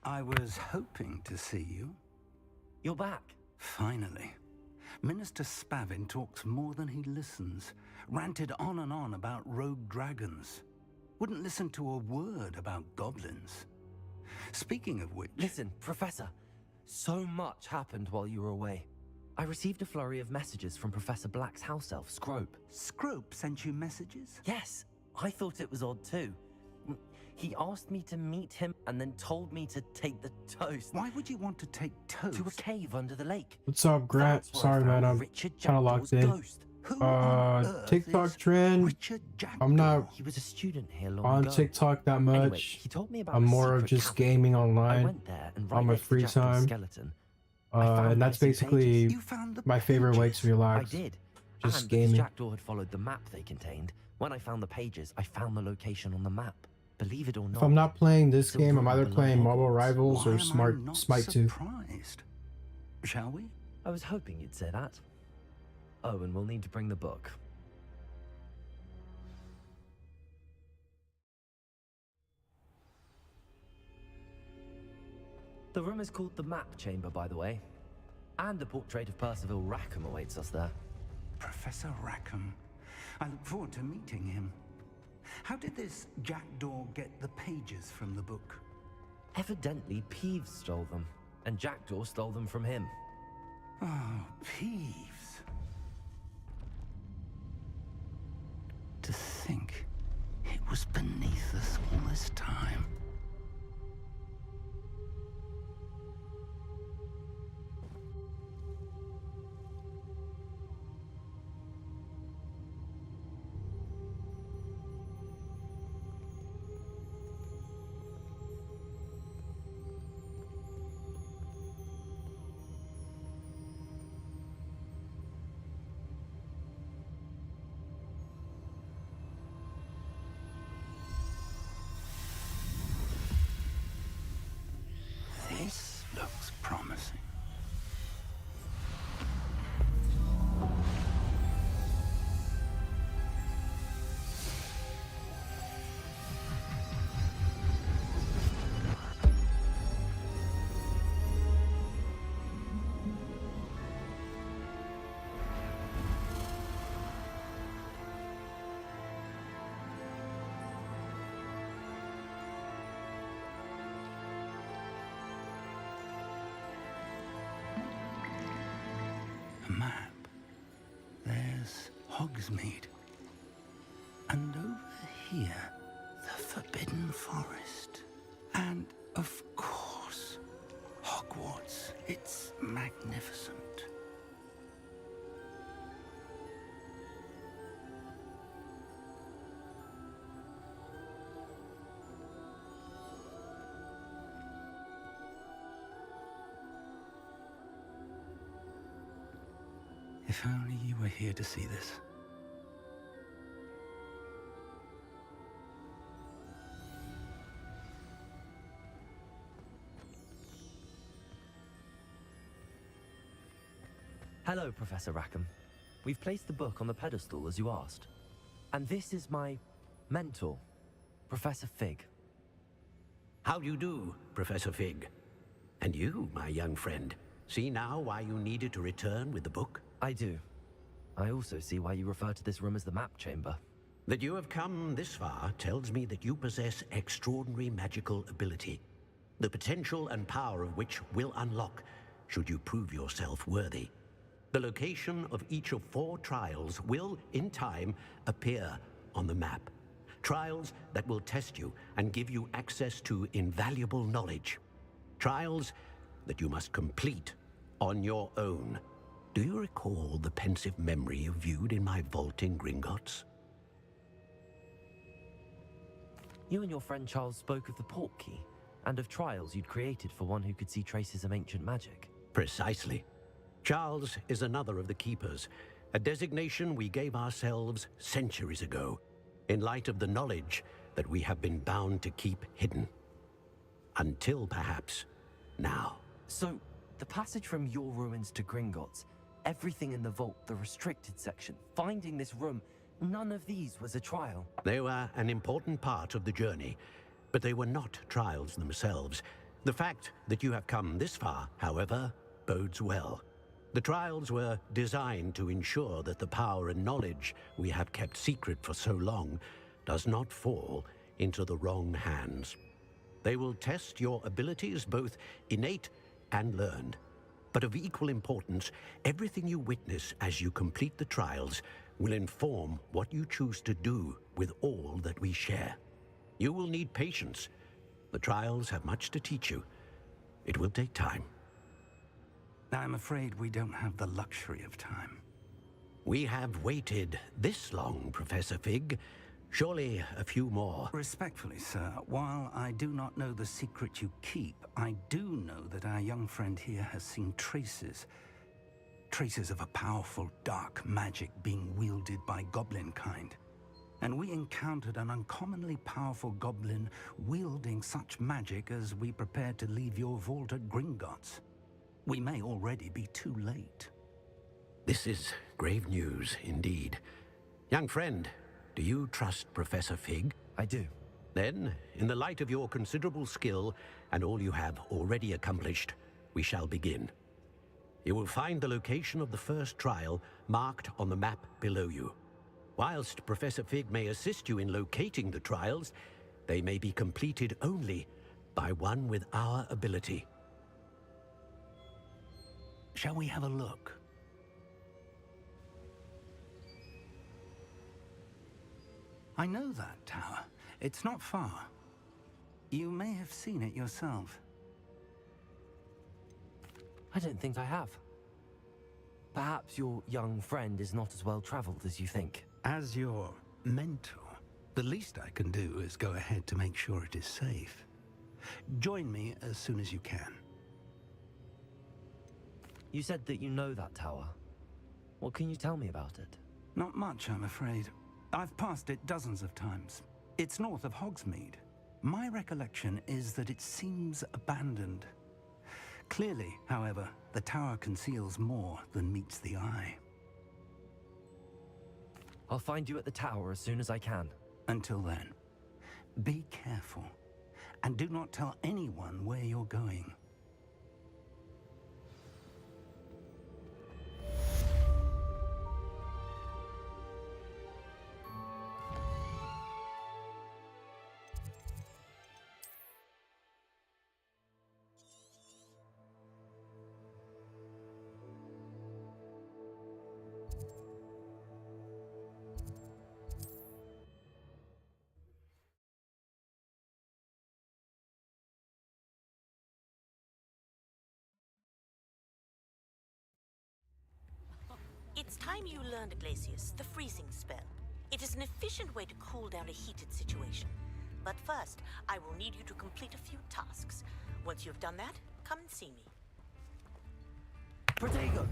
I was hoping to see you. You're back. Finally. Minister Spavin talks more than he listens. Ranted on and on about rogue dragons. Wouldn't listen to a word about goblins. Speaking of which... Listen, Professor. So much happened while you were away. I received a flurry of messages from Professor Black's house elf, Scrope. Scrope sent you messages? Yes. I thought it was odd too. He asked me to meet him and then told me to take the toast. Why would you want to take toast? To a cave under the lake. What's up, Grant? Sorry, man. I'm kind of locked in. TikTok trend. I'm not He was a student here long on ago. TikTok that much. Anyway, he told me about I'm a more of secret just cabinet. gaming I online went there and right on my next to free Jackdaw time. skeleton, And that's basically my favorite way to relax. I did. Just and gaming. because Jackdaw had followed the map they contained, when I found the pages, I found the location on the map. Believe it or not. If I'm not playing this it's a game, I'm room either below playing Marble Hogwarts. Rivals or Why am I not Smite 2. surprised? Shall we? I was hoping you'd say that. Oh, and we'll need to bring the book. The room is called the Map Chamber, by the way. And a portrait of Percival Rackham awaits us there. Professor Rackham. I look forward to meeting him. How did this Jackdaw get the pages from the book? Evidently, Peeves stole them, and Jackdaw stole them from him. Oh, Peeves. To think it was beneath us all this time. This looks promising. A map. There's Hogsmeade. And over here, the Forbidden Forest. And, of course, Hogwarts. It's magnificent. If only you were here to see this. Hello, Professor Rackham. We've placed the book on the pedestal as you asked. And this is my mentor, Professor Fig. How do you do, Professor Fig? And you, my young friend, see now why you needed to return with the book? I do. I also see why you refer to this room as the Map Chamber. That you have come this far tells me that you possess extraordinary magical ability, the potential and power of which will unlock should you prove yourself worthy. The location of each of 4 trials will, in time, appear on the map. Trials that will test you and give you access to invaluable knowledge. Trials that you must complete on your own. Do you recall the pensive memory you viewed in my vault in Gringotts? You and your friend Charles spoke of the portkey, and of trials you'd created for one who could see traces of ancient magic. Precisely. Charles is another of the Keepers, a designation we gave ourselves centuries ago, in light of the knowledge that we have been bound to keep hidden. Until perhaps now. So, the passage from your ruins to Gringotts, everything in the vault, the restricted section, finding this room, none of these was a trial. They were an important part of the journey, but they were not trials themselves. The fact that you have come this far, however, bodes well. The trials were designed to ensure that the power and knowledge we have kept secret for so long does not fall into the wrong hands. They will test your abilities, both innate and learned. But of equal importance, everything you witness as you complete the trials will inform what you choose to do with all that we share. You will need patience. The trials have much to teach you. It will take time. I'm afraid we don't have the luxury of time. We have waited this long, Professor Fig. Surely a few more. Respectfully, sir, while I do not know the secret you keep, I do know that our young friend here has seen traces of a powerful dark magic being wielded by goblin kind. And we encountered an uncommonly powerful goblin wielding such magic as we prepared to leave your vault at Gringotts. We may already be too late. This is grave news indeed. Young friend, do you trust Professor Fig? I do. Then, in the light of your considerable skill and all you have already accomplished, we shall begin. You will find the location of the first trial marked on the map below you. Whilst Professor Fig may assist you in locating the trials, they may be completed only by one with our ability. Shall we have a look? I know that tower. It's not far. You may have seen it yourself. I don't think I have. Perhaps your young friend is not as well traveled as you think. As your mentor, the least I can do is go ahead to make sure it is safe. Join me as soon as you can. You said that you know that tower. What can you tell me about it? Not much, I'm afraid. I've passed it dozens of times. It's north of Hogsmeade. My recollection is that it seems abandoned. Clearly, however, the tower conceals more than meets the eye. I'll find you at the tower as soon as I can. Until then, be careful, and do not tell anyone where you're going. It's time you learned, Glacius, the freezing spell. It is an efficient way to cool down a heated situation. But first, I will need you to complete a few tasks. Once you've done that, come and see me. Protego!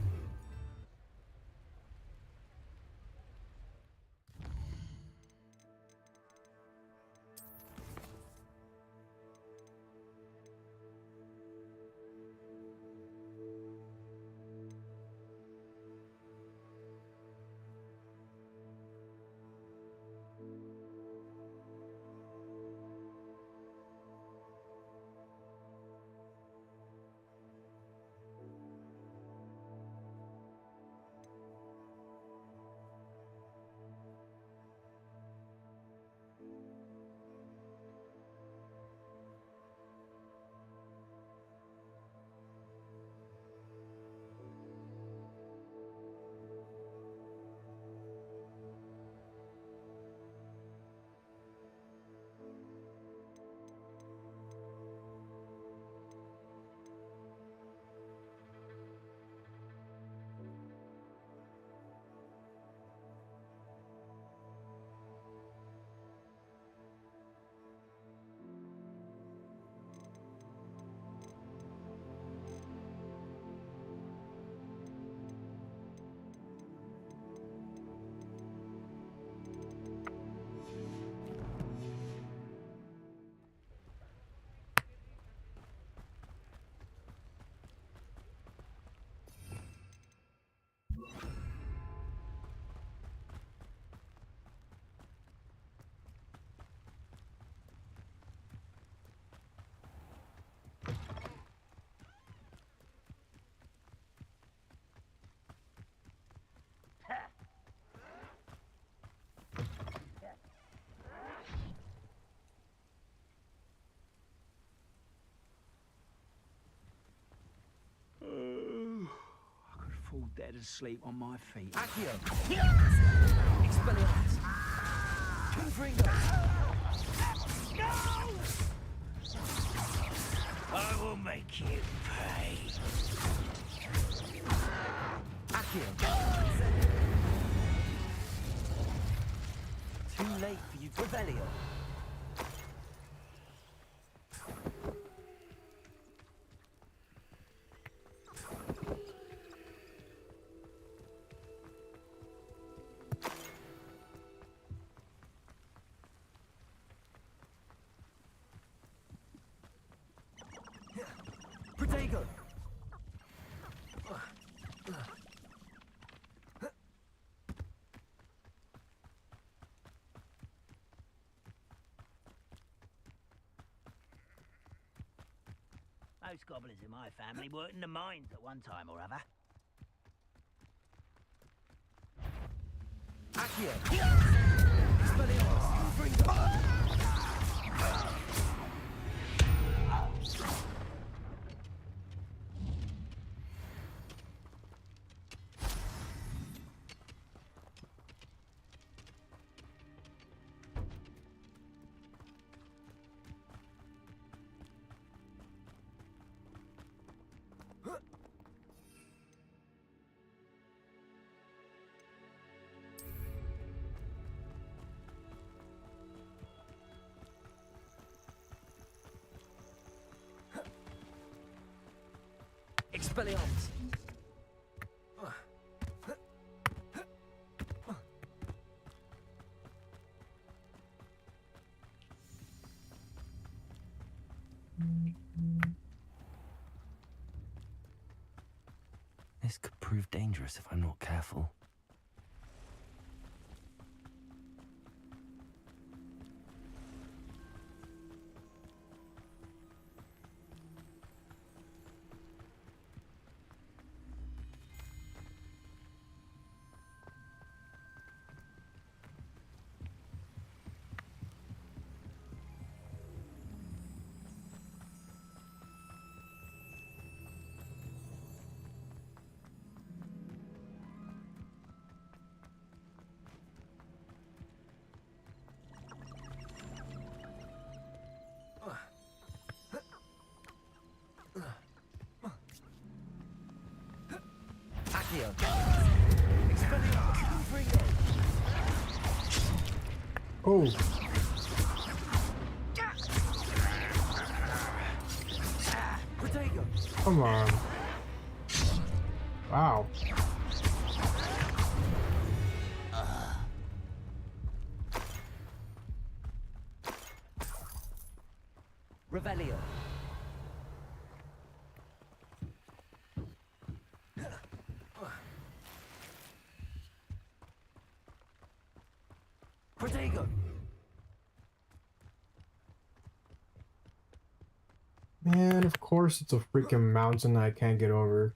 fall dead asleep on my feet. Accio! Expelliarmus! Confringo! I will make you pay. Accio! Too late for you, Revelio! Protego! Most goblins in my family worked in the mines at one time or other. Accio! Expelliarmus! Confringo! Expelliarmus! This could prove dangerous if I'm not careful. Accio! Expelliarmus! Confringo! Oh. Protego! Come on. Wow. Revelio! Protego! Man, of course it's a freaking mountain I can't get over.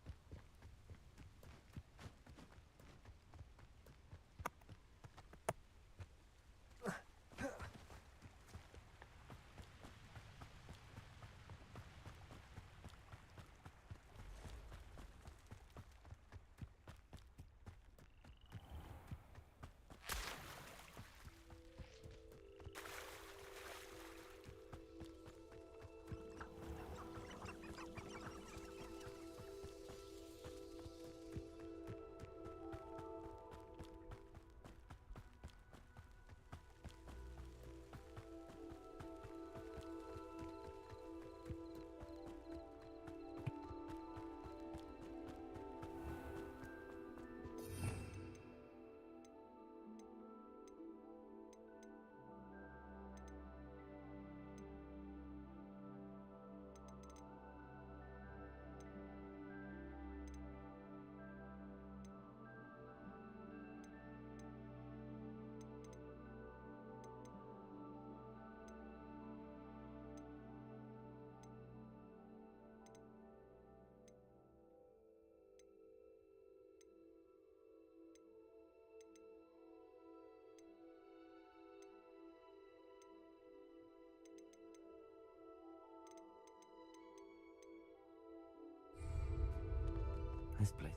This place.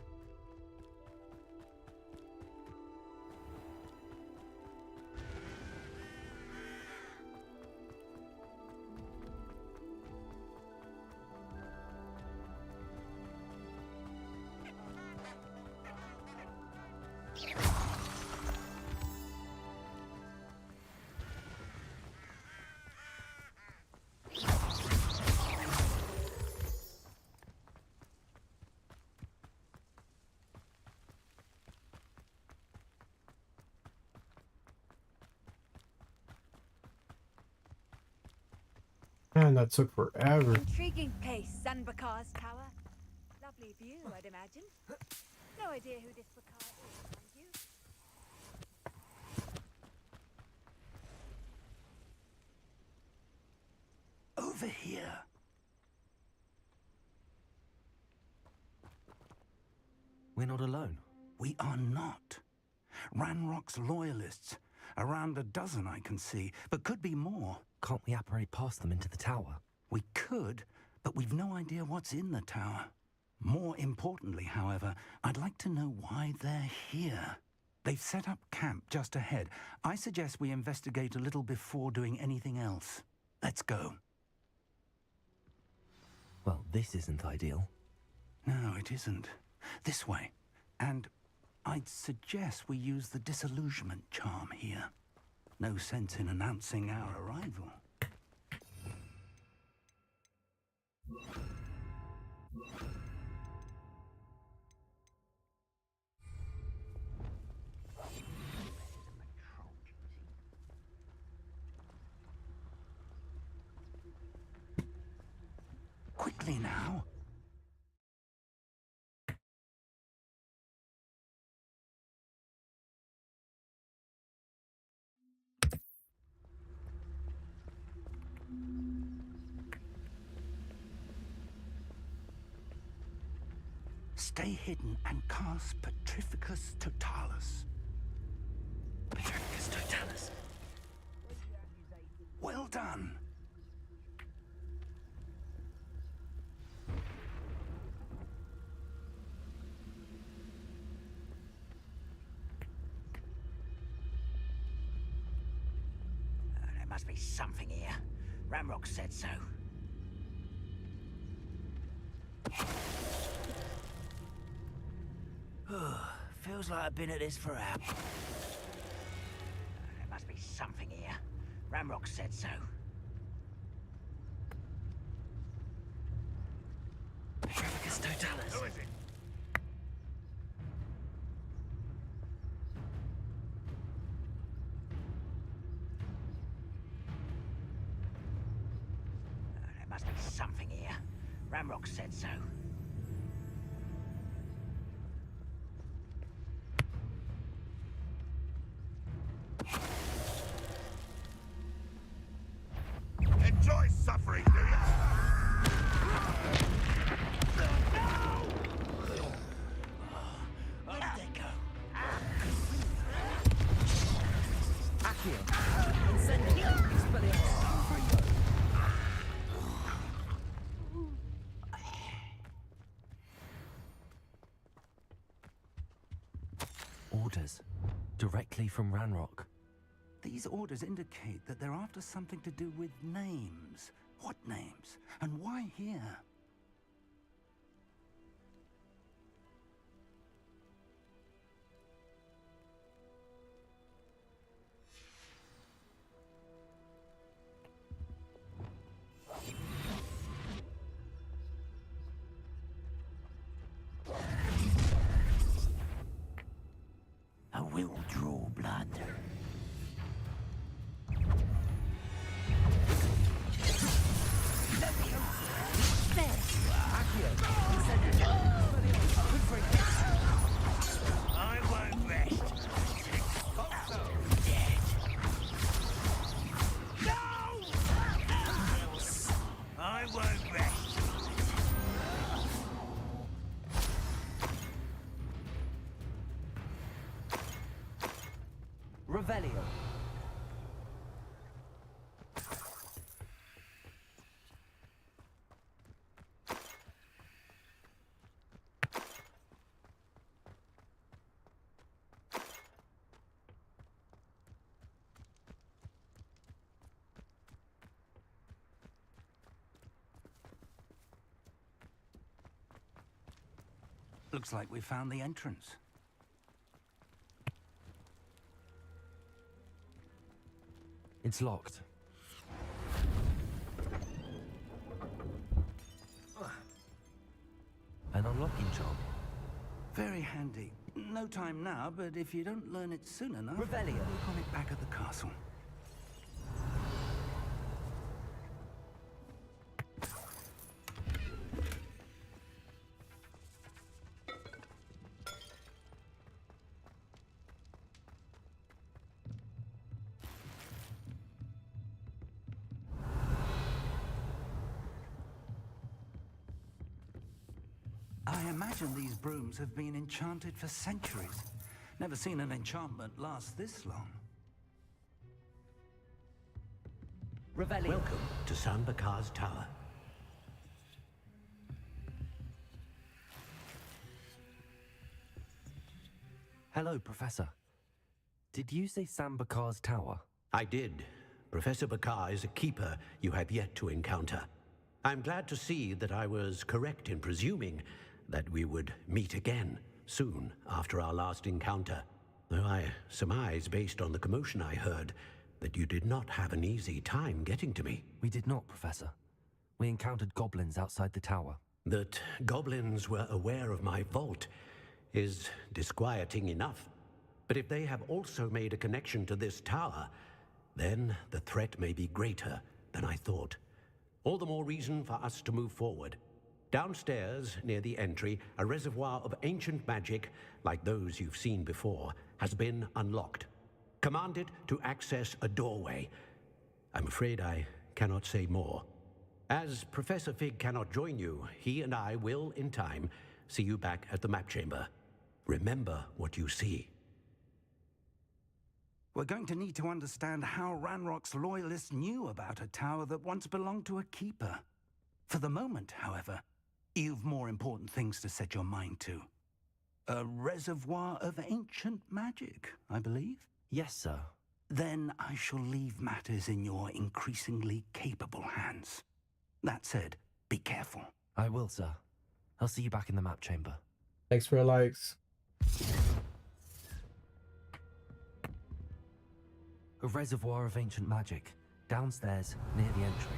Man, that took forever. Intriguing place, Sanbakar's tower. Lovely view, I'd imagine. No idea who this Bakar is, mind you. Over here. We're not alone. We are not. Ranrock's loyalists. Around a dozen I can see, but could be more. Can't we apparate past them into the tower? We could, but we've no idea what's in the tower. More importantly, however, I'd like to know why they're here. They've set up camp just ahead. I suggest we investigate a little before doing anything else. Let's go. Well, this isn't ideal. No, it isn't. This way. And I'd suggest we use the disillusionment charm here. No sense in announcing our arrival. Quickly now. Stay hidden and cast Petrificus Totalis. Petrificus Totalis. Well done. There must be something here. Ramrock said so. Feels like I've been at this for hours. There must be something here. Ramrock said so. Petrificus Totalis. Who is it? There must be something here. Ramrock said so. Enjoy suffering, do you? Where did they go? Accio. Incendio. Expelliarmus. Orders. Directly from Ranrock. These orders indicate that they're after something to do with names. What names? And why here? I will draw blood. I won't rest. Dead. No! I won't rest. Revelio. Looks like we found the entrance. It's locked. An unlocking charm. Very handy. No time now, but if you don't learn it soon enough, Revelio. work on it back at the castle. I imagine these brooms have been enchanted for centuries. Never seen an enchantment last this long. Welcome to San Bakar's Tower. Hello, Professor. Did you say Sam Bakar's tower? I did. Professor Bakar is a keeper you have yet to encounter. I'm glad to see that I was correct in presuming that we would meet again soon after our last encounter. Though I surmise, based on the commotion I heard, that you did not have an easy time getting to me. We did not, Professor. We encountered goblins outside the tower. That goblins were aware of my vault is disquieting enough. But if they have also made a connection to this tower, then the threat may be greater than I thought. All the more reason for us to move forward. Downstairs, near the entry, a reservoir of ancient magic, like those you've seen before, has been unlocked. Command it to access a doorway. I'm afraid I cannot say more. As Professor Fig cannot join you, he and I will, in time, see you back at the map chamber. Remember what you see. We're going to need to understand how Ranrock's loyalists knew about a tower that once belonged to a keeper. For the moment, however, you've more important things to set your mind to. A reservoir of ancient magic, I believe? Yes, sir. Then I shall leave matters in your increasingly capable hands. That said, be careful. I will, sir. I'll see you back in the map chamber. Thanks for your likes. A reservoir of ancient magic, downstairs near the entry.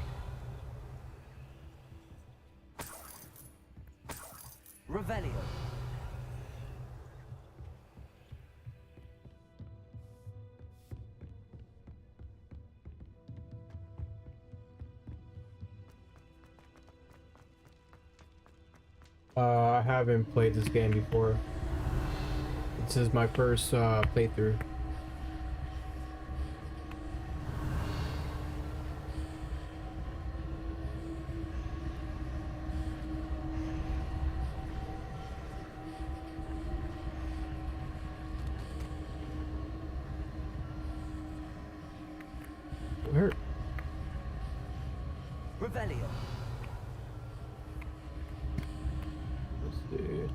Revelio. I haven't played this game before. This is my first playthrough. Where? Revelio. Let's see.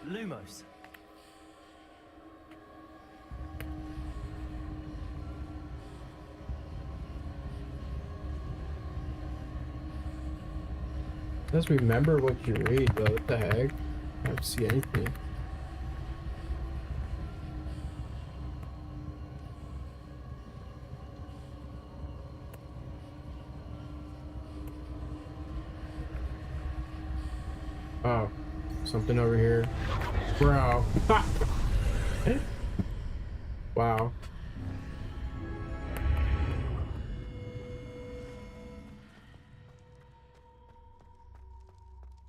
Lumos. Just remember what you read, though. What the heck? I don't see anything. Oh, something over here. Bro. Wow.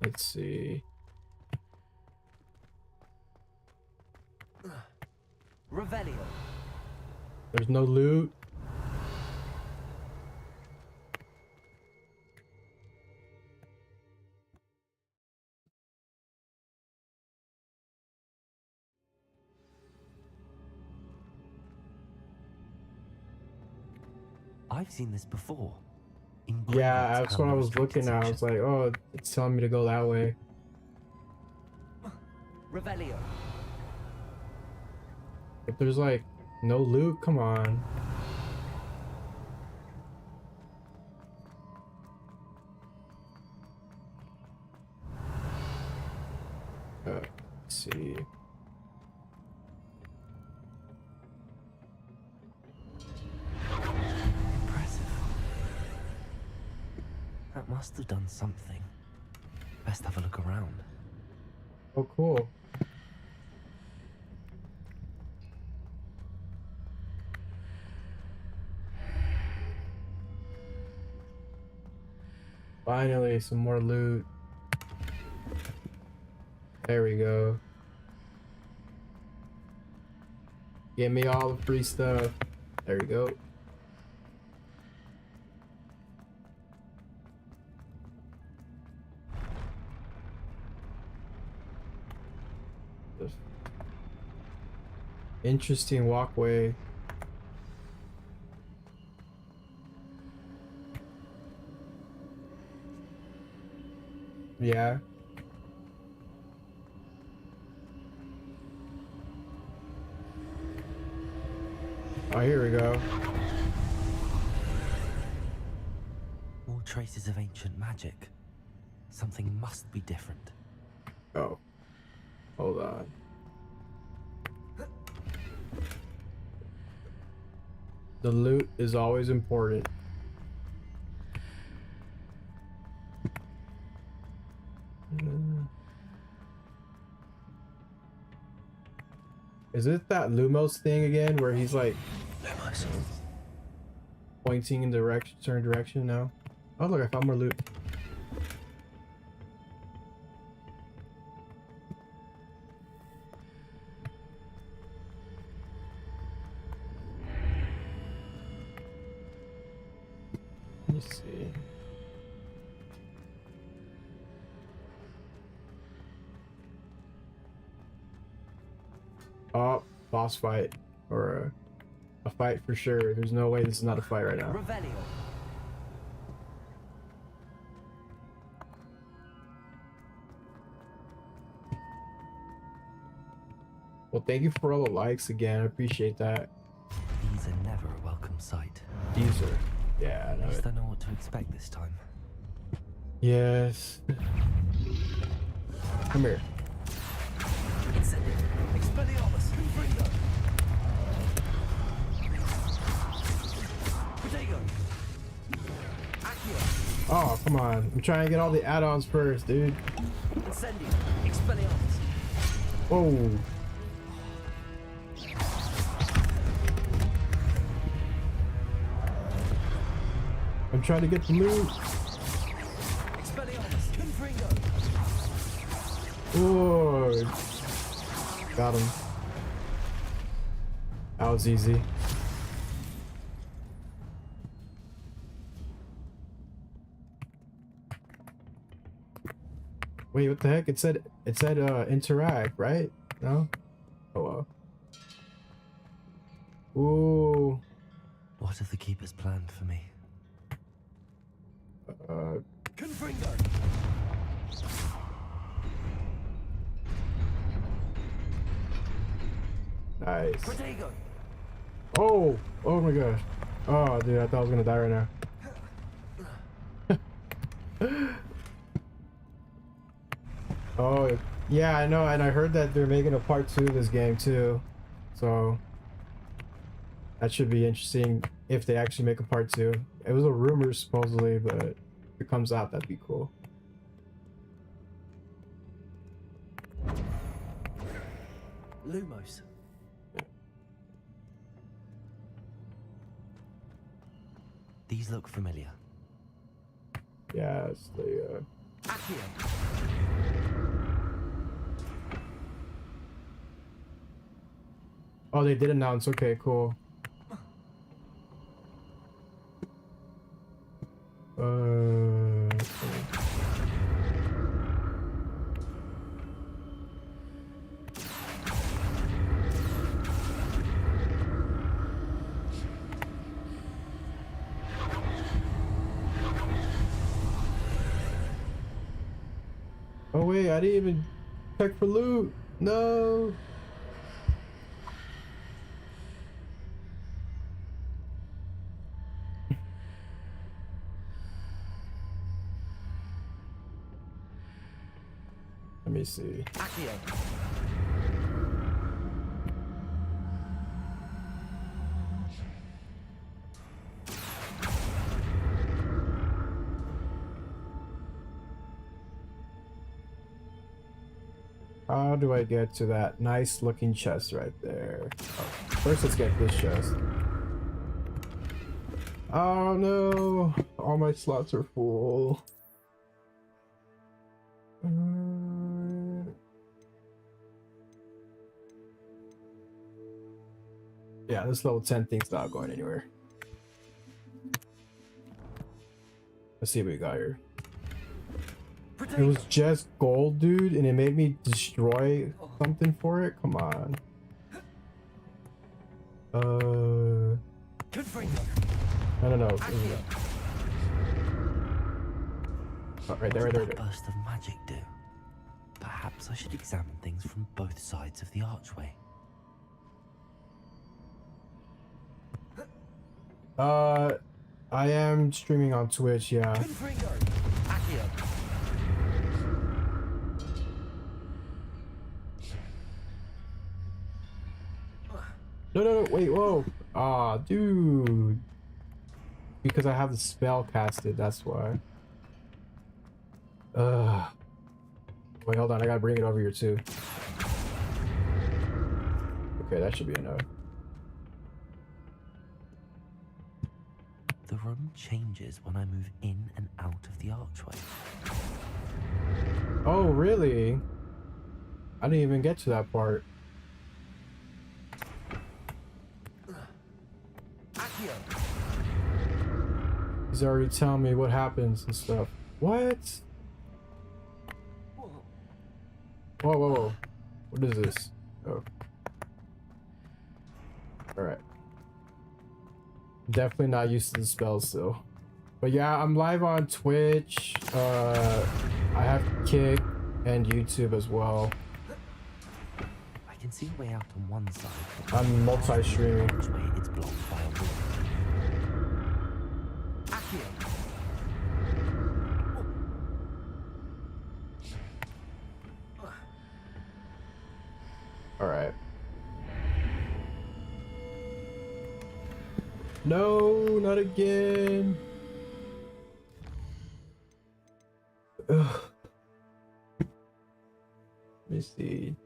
Let's see. Revelio. There's no loot. I've seen this before. Yeah, that's what I was looking at. I was like, oh, it's telling me to go that way. Revelio. If there's like no loot, come on. Let's see. That must have done something. Best have a look around. Oh, cool. Finally, some more loot. There we go. Give me all the free stuff. There we go. Interesting walkway. Yeah. Oh, here we go. More traces of ancient magic. Something must be different. Oh. Hold on. The loot is always important. Is it that Lumos thing again where he's like pointing in direction, certain direction now? Oh look, I found more loot. Let me see. Oh, boss fight. Or a fight for sure. There's no way this is not a fight right now. Revelio. Well, thank you for all the likes again. I appreciate that. These are never a welcome sight. These are... Yeah, I know At least it. I know what to expect this time. Yes. Come here. Expelliarmus. Confringo. Protego. Accio. Oh, come on. I'm trying to get all the add-ons first, dude. Incendio. Expelliarmus. Whoa. I'm trying to get the loot. Expelliarmus. Confringo. Whoa. Got him. That was easy. Wait, what the heck? It said interact, right? No? Oh well. Ooh. What have the keepers planned for me? Confringo. Nice. Protego. Oh! Oh my gosh. Oh, dude, I thought I was gonna die right now. Oh, yeah, I know, and I heard that they're making a part 2 of this game too. So that should be interesting if they actually make a part 2. It was a rumor supposedly, but if it comes out, that'd be cool. Lumos. These look familiar. Yeah, it's the Accio. Oh, they did announce. Okay, cool. Oh wait, I didn't even check for loot. No. Let me see. Accio. How do I get to that nice looking chest right there? Oh, first, let's get this chest. Oh no! All my slots are full. Yeah, this level 10 thing's not going anywhere. Let's see what we got here. It was just gold, dude, and it made me destroy something for it? Come on. No. Oh, right there, right there. What did that burst of magic do? Perhaps I should examine things from both sides of the archway. I am streaming on Twitch, yeah. No, wait, whoa. Aw, dude. Because I have the spell casted, that's why. Wait, hold on, I gotta bring it over here too. Okay, that should be enough. The room changes when I move in and out of the archway. Oh, really? I didn't even get to that part. He's already telling me what happens and stuff. What? Whoa. What is this? Oh. Alright. Definitely not used to the spells still. But yeah, I'm live on Twitch. I have Kick and YouTube as well. I can see a way out on one side. I'm multi-streaming. It's blocked by a wall. Alright. No, not again. Ugh. Let me see.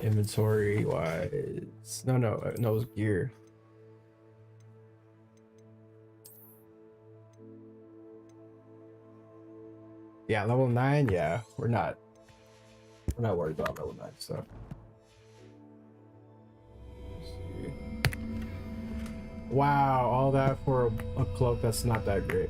Inventory wise. No, it was gear. Yeah, level 9, yeah. We're not worried about level 9 stuff. Wow, all that for a cloak that's not that great.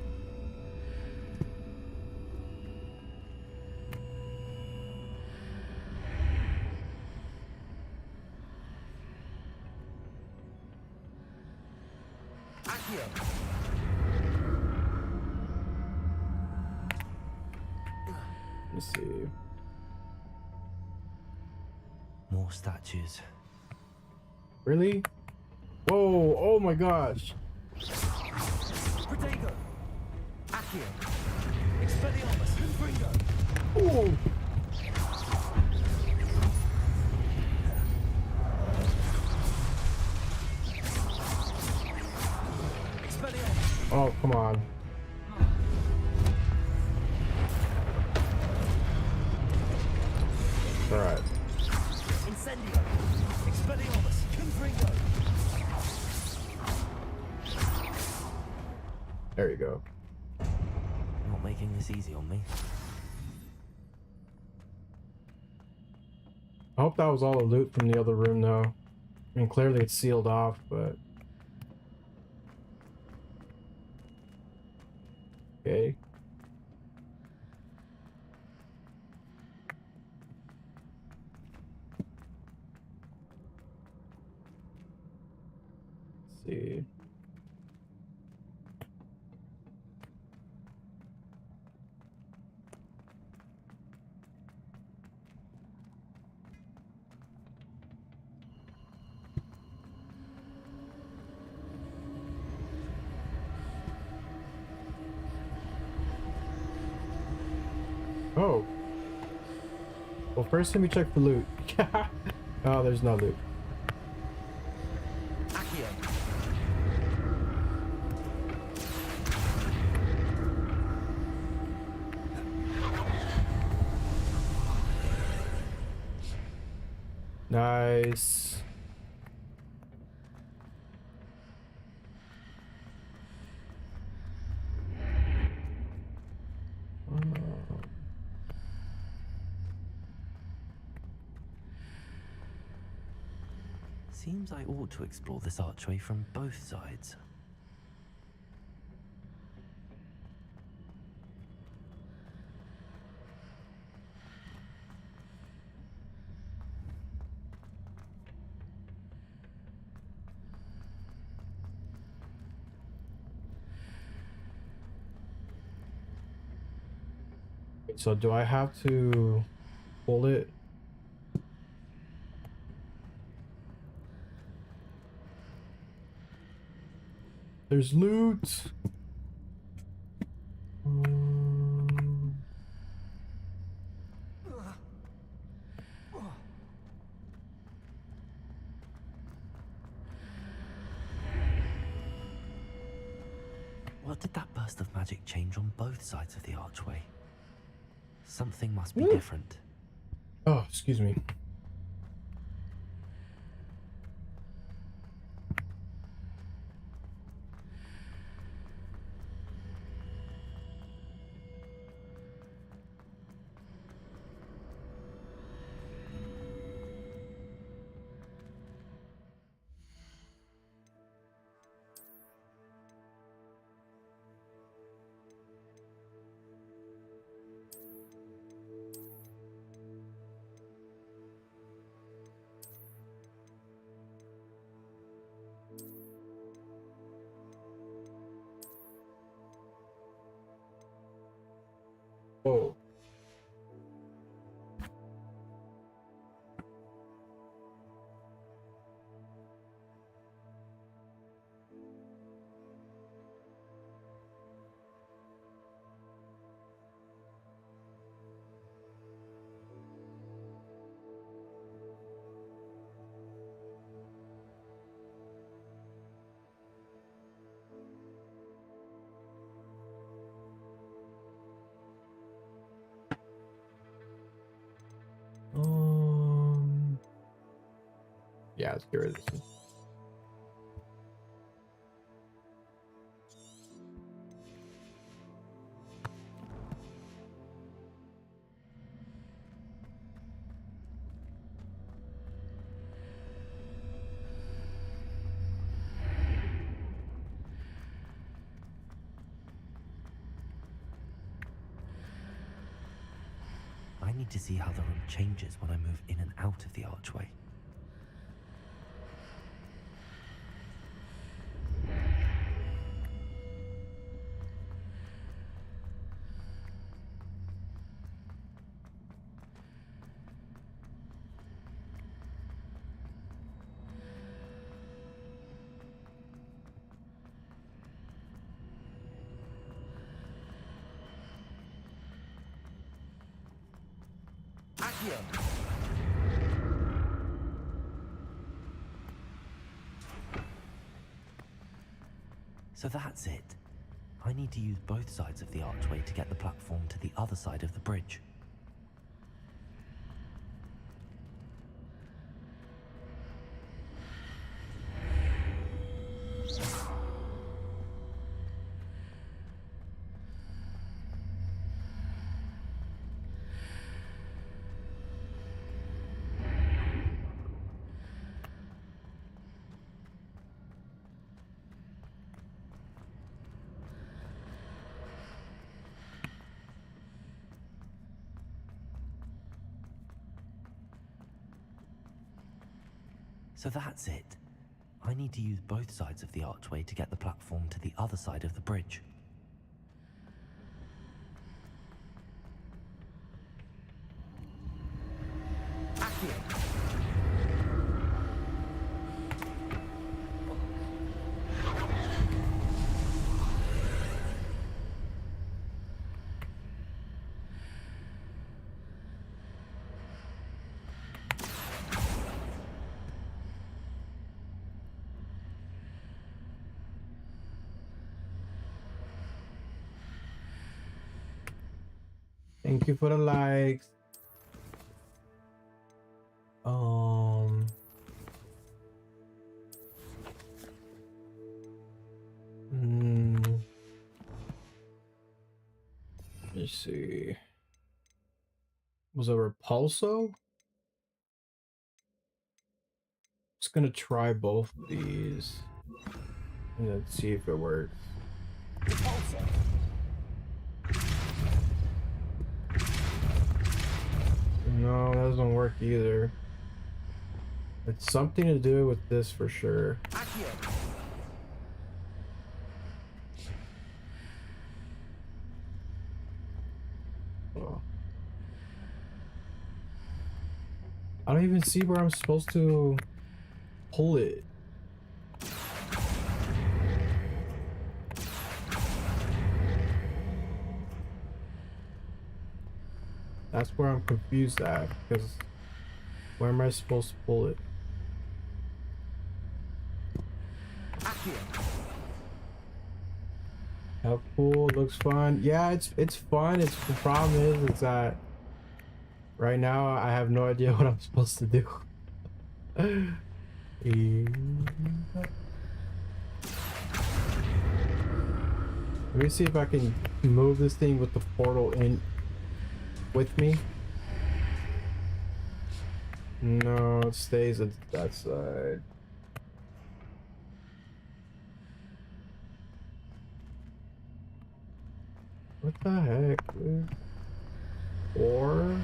Let's see. More statues. Really? Whoa, oh my gosh. Protego. Accio. Expelliarmus. Confringo. Ooh. Expelliarmus. Oh, come on. Alright. Incendio. Expelliarmus. Confringo. There you go. Not making this easy on me. I hope that was all the loot from the other room though. I mean, clearly it's sealed off, but... Okay. Let's see. Oh. Well, first let me check for loot. Oh, there's no loot. Accio. Nice. Seems I ought to explore this archway from both sides. So do I have to pull it? There's loot. What did that burst of magic change on both sides of the archway? Something must be different. Oh, excuse me. Oh. Yeah, let's get rid of this one. I need to see how the room changes when I move in and out of the archway. So that's it. I need to use both sides of the archway to get the platform to the other side of the bridge. So that's it. I need to use both sides of the archway to get the platform to the other side of the bridge. Thank you for the likes. Let's see. Was it Repulso? Just gonna try both of these and then see if it works. No, that doesn't work either. It's something to do with this for sure. Oh. I don't even see where I'm supposed to pull it. That's where I'm confused at, because where am I supposed to pull it? How cool, looks fun. Yeah, it's fun. It's the problem is that right now I have no idea what I'm supposed to do. Let me see if I can move this thing with the portal in with me. No, it stays at that side. What the heck, dude? Or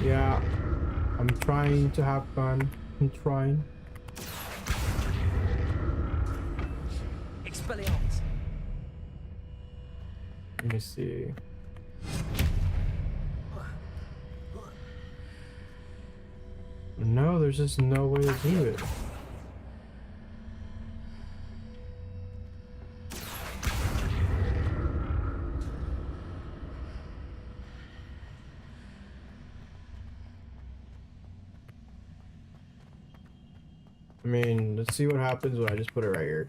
yeah, I'm trying to have fun. I'm trying. Expelliarmus. Let me see. No, there's just no way to do it. I mean, let's see what happens when I just put it right here.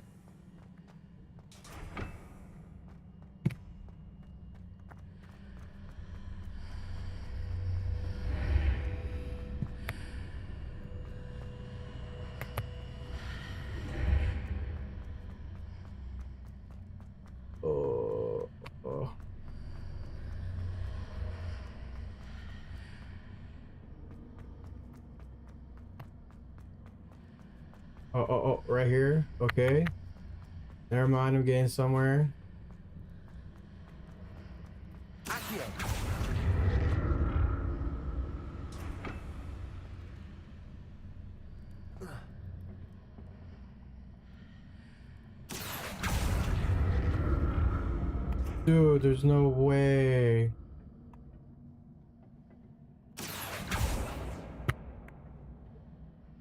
Oh. Oh, right here. Okay. Never mind, I'm getting somewhere. Dude, there's no way.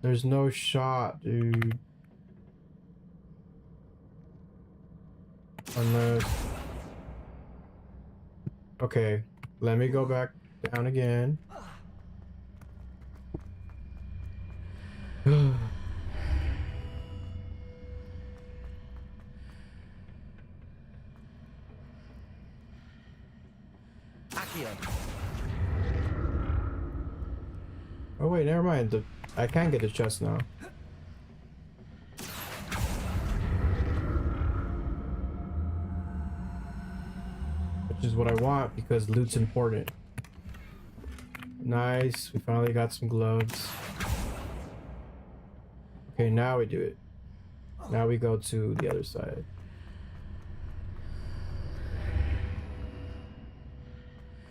There's no shot, dude. Unless... Okay, let me go back down again. Oh wait, never mind. I can get the chest now. Which is what I want because loot's important. Nice, we finally got some gloves. Okay, now we do it. Now we go to the other side.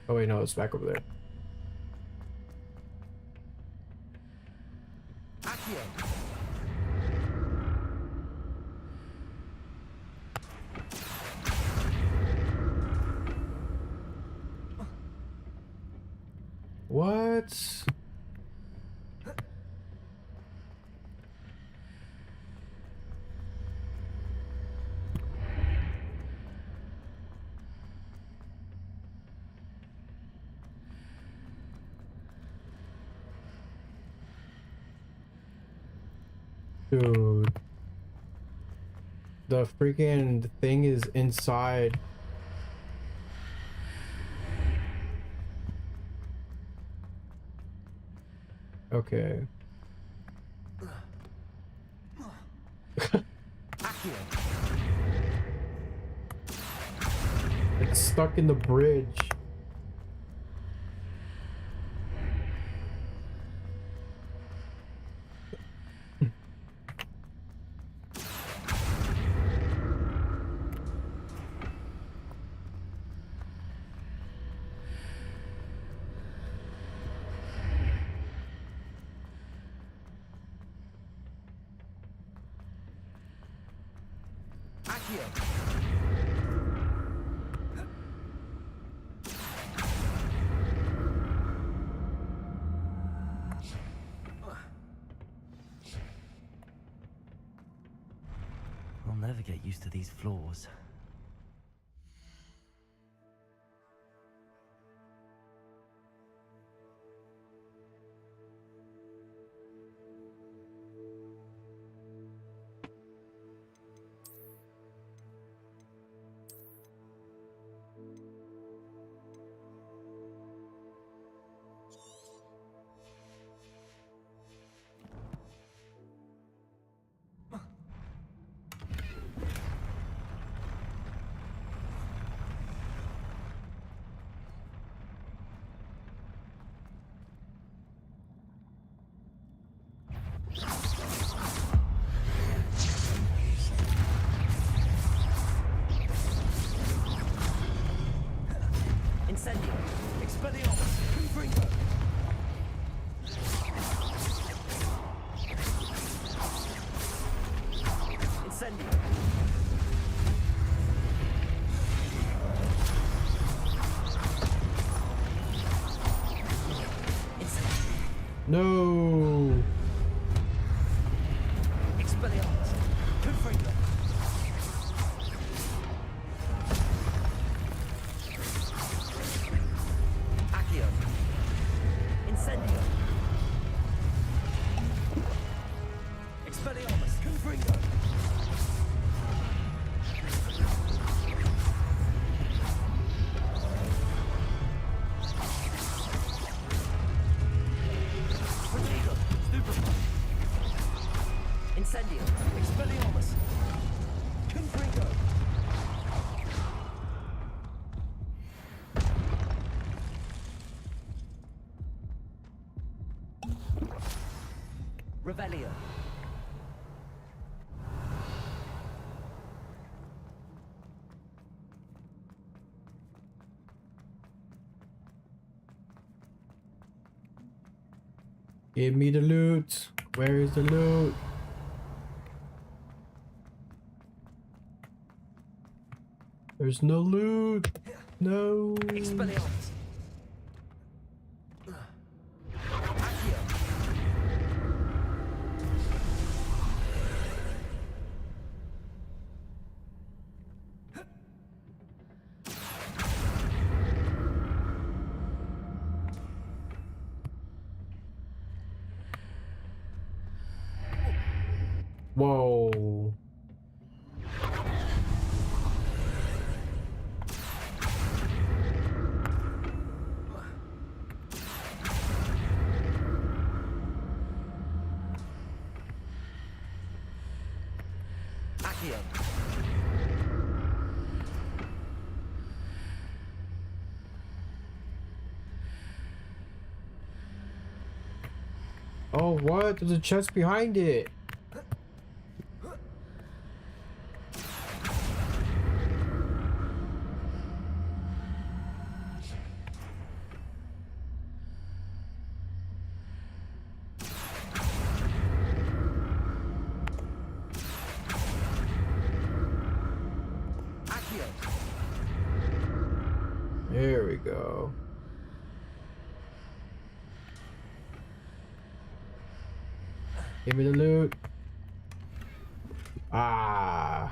Oh wait, no, it's back over there. What? Dude. The freaking thing is inside. Okay. It's stuck in the bridge. I'll never get used to these floors. Incendio. Expelliarmus. Confringo. Incendio. No. Expelliarmus. Confringo. Accio. Incendio. Expelliarmus. Confringo. Protego. Stupefy. Incendio. Expelliarmus. Confringo. Revelio. Give me the loot. Where is the loot? There's no loot. No. Expelliarmus. Accio. Whoa. Accio. Oh, what? There's a chest behind it. Accio. There we go. Give me the loot. Ah.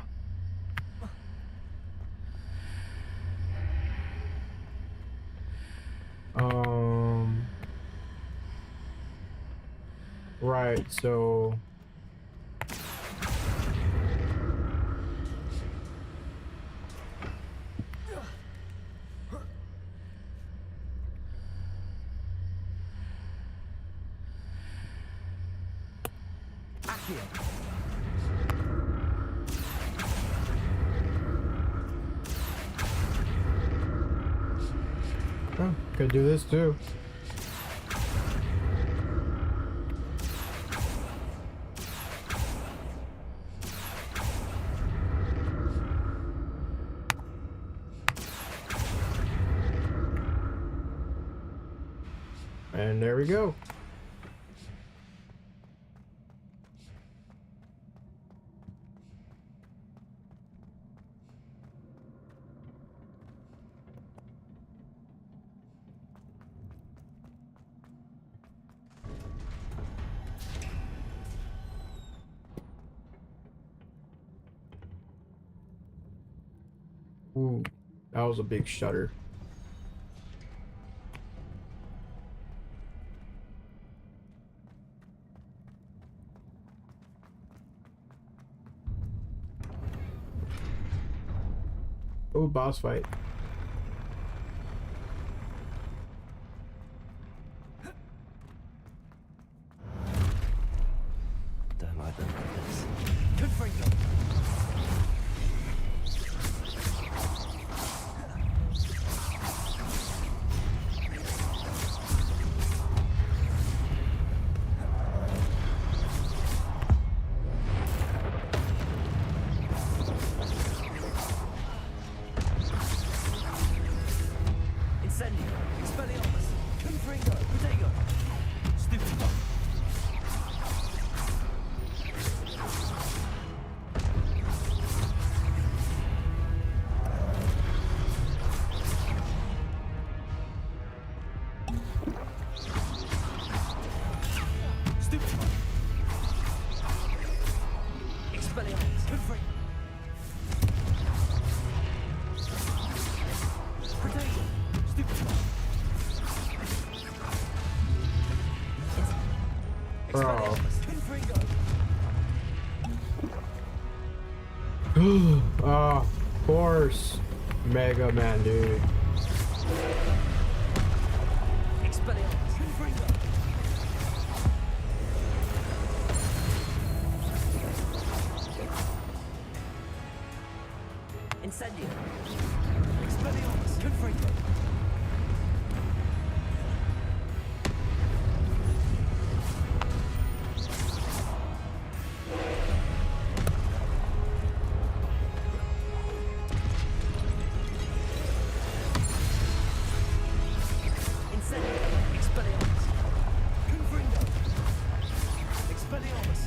Right, so Accio. Oh, could do this too. And there we go. Ooh, that was a big shutter. Oh, boss fight. Don't like them like this. Confringo. Incendio. Expelliarmus. Confringo. Protego. Stupido. Stupido. Expelliarmus. Confringo. Protego. Stupido. Bro. Confringo. Ah, of course. Mega Man, dude. Expelliarmus. Confringo. Incendio. Expelliarmus. Confringo. Incendio. Expelliarmus. Confringo. Expelliarmus.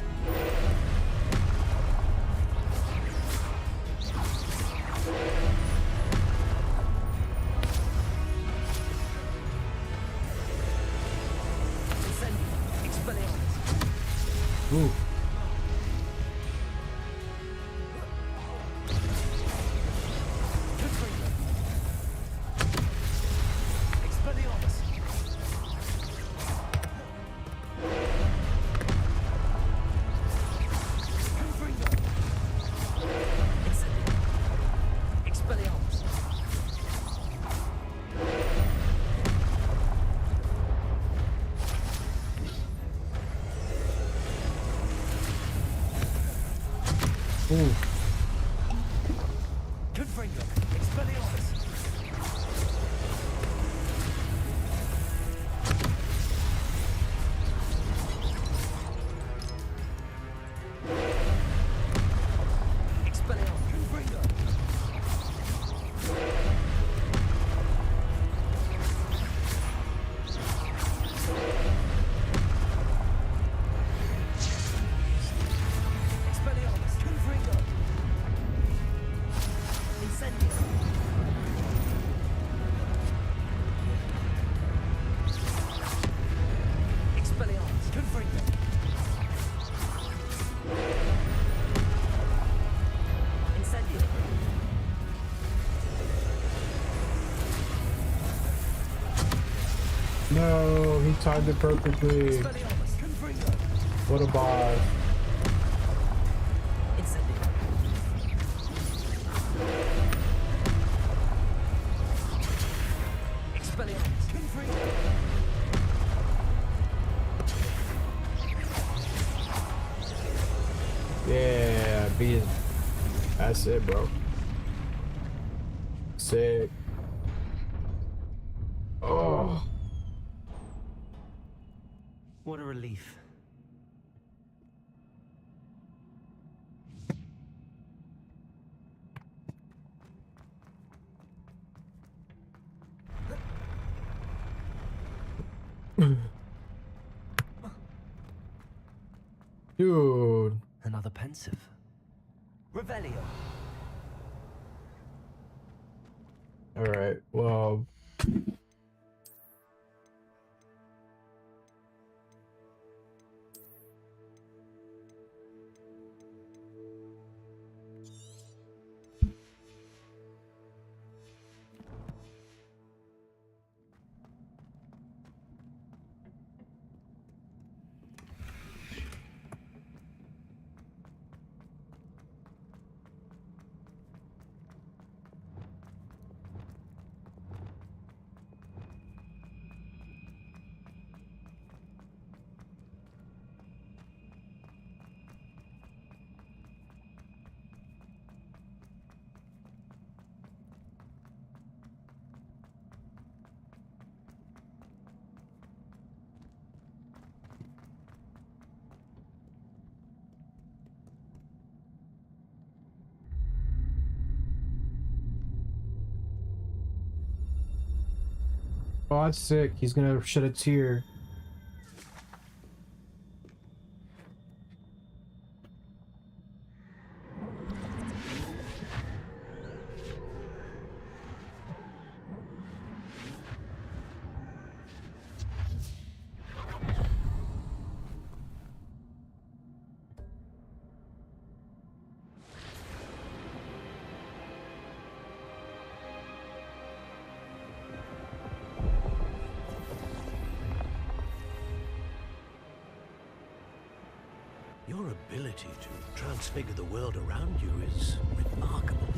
Incendio. Expelliarmus. Ooh. Confringo. Expelliarmus. Confringo. Incendio. Expelliarmus. Ooh. Confringo. Expelliarmus. Expelliarmus. Confringo. Expelliarmus. Confringo. Incendio. Expelliarmus. Confringo. Incendio. No, he timed it perfectly. Expelliarmus. Confringo. What a boss. Incendio. Expelliarmus. Confringo. beat is... That's it, bro. Sick. Oh. What a relief. Dude. Another pensive. Revelio. Alright, well... Oh, that's sick. He's gonna shed a tear. Your ability to transfigure the world around you is remarkable.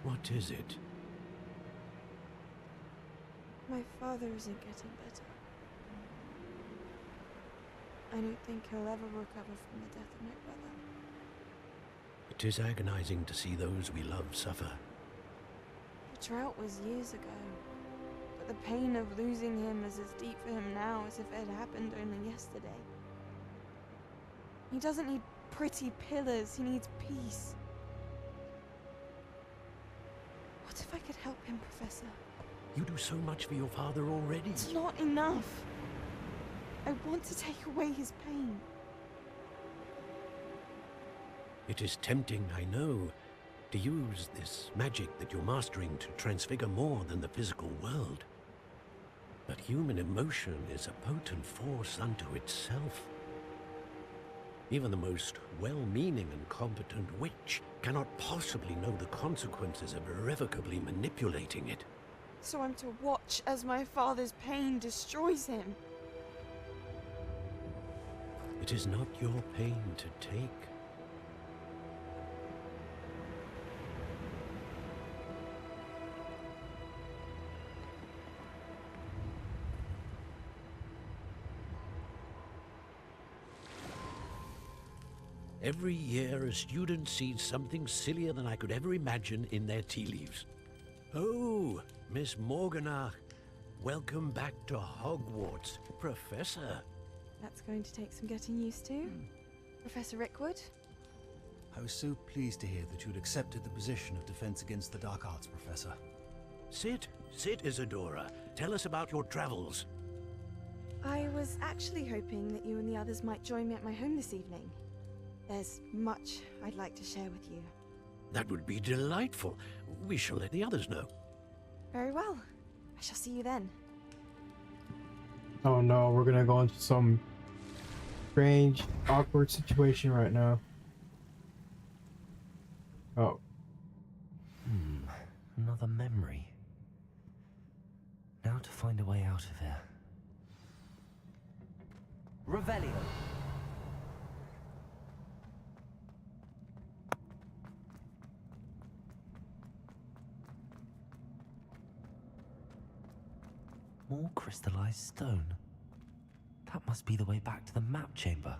What is it? My father isn't getting better. I don't think he'll ever recover from the death of my brother. It is agonizing to see those we love suffer. The drought was years ago, but the pain of losing him is as deep for him now as if it had happened only yesterday. He doesn't need pretty pillars, he needs peace. What if I could help him, Professor? You do so much for your father already. It's not enough. I want to take away his pain. It is tempting, I know, to use this magic that you're mastering to transfigure more than the physical world. But human emotion is a potent force unto itself. Even the most well-meaning and competent witch cannot possibly know the consequences of irrevocably manipulating it. So I'm to watch as my father's pain destroys him. It is not your pain to take. Every year, a student sees something sillier than I could ever imagine in their tea leaves. Oh, Miss Morganach, welcome back to Hogwarts, Professor. That's going to take some getting used to. Professor Rickwood? I was so pleased to hear that you'd accepted the position of Defense Against the Dark Arts, Professor. Sit, Isadora. Tell us about your travels. I was actually hoping that you and the others might join me at my home this evening. There's much I'd like to share with you. That would be delightful. We shall let the others know. Very well. I shall see you then. Oh no, we're gonna go into some strange, awkward situation right now. Oh. Another memory. Now to find a way out of here. Revelio. More crystallized stone. That must be the way back to the map chamber.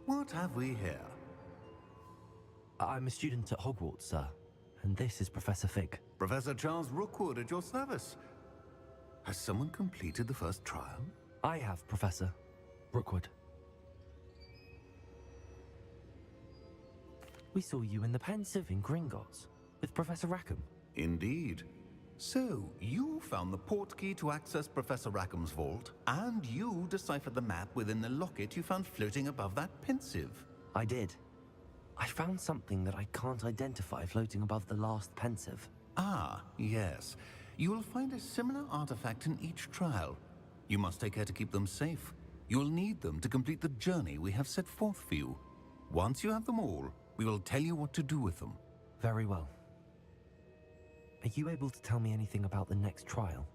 What have we here? I'm a student at Hogwarts, sir. And this is Professor Fig. Professor Charles Rookwood at your service. Has someone completed the first trial? I have, Professor Rookwood. We saw you in the Pensive in Gringotts with Professor Rackham. Indeed. So, you found the portkey to access Professor Rackham's vault, and you deciphered the map within the locket you found floating above that Pensive. I did. I found something that I can't identify floating above the last Pensive. Ah, yes. You will find a similar artifact in each trial. You must take care to keep them safe. You will need them to complete the journey we have set forth for you. Once you have them all, we will tell you what to do with them. Very well. Are you able to tell me anything about the next trial?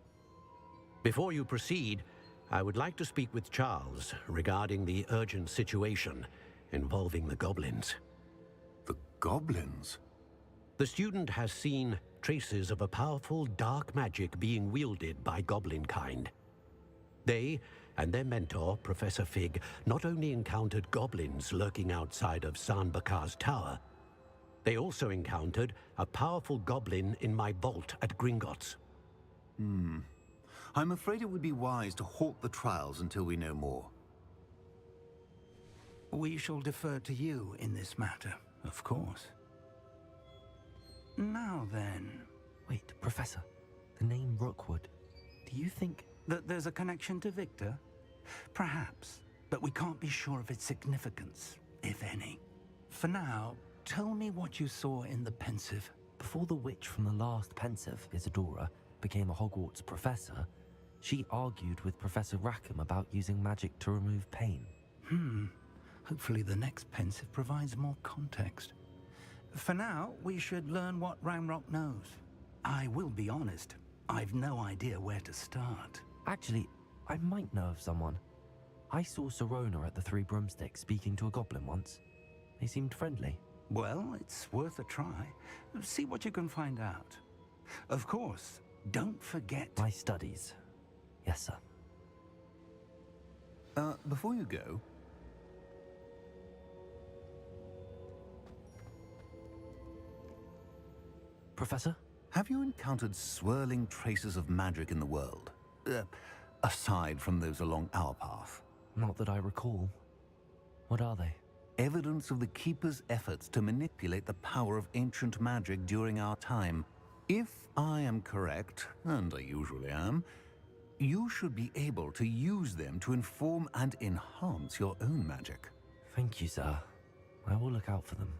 Before you proceed, I would like to speak with Charles regarding the urgent situation involving the goblins. The goblins? The student has seen traces of a powerful dark magic being wielded by goblin kind. They and their mentor, Professor Fig, not only encountered goblins lurking outside of Sanbakar's tower, they also encountered a powerful goblin in my vault at Gringotts. I'm afraid it would be wise to halt the trials until we know more. We shall defer to you in this matter, of course. Now then... Wait, Professor. The name Rookwood. Do you think... that there's a connection to Victor? Perhaps, but we can't be sure of its significance, if any. For now, tell me what you saw in the Pensive. Before the witch from the last Pensive, Isadora, became a Hogwarts professor, she argued with Professor Rackham about using magic to remove pain. Hopefully the next Pensive provides more context. For now, we should learn what Ranrock knows. I will be honest, I've no idea where to start. Actually, I might know of someone. I saw Serona at the Three Broomsticks speaking to a goblin once. They seemed friendly. Well, it's worth a try. See what you can find out. Of course, don't forget... my studies. Yes, sir. Before you go... Professor? Have you encountered swirling traces of magic in the world? Aside from those along our path? Not that I recall. What are they? Evidence of the Keeper's efforts to manipulate the power of ancient magic during our time. If I am correct, and I usually am, you should be able to use them to inform and enhance your own magic. Thank you, sir. I will look out for them.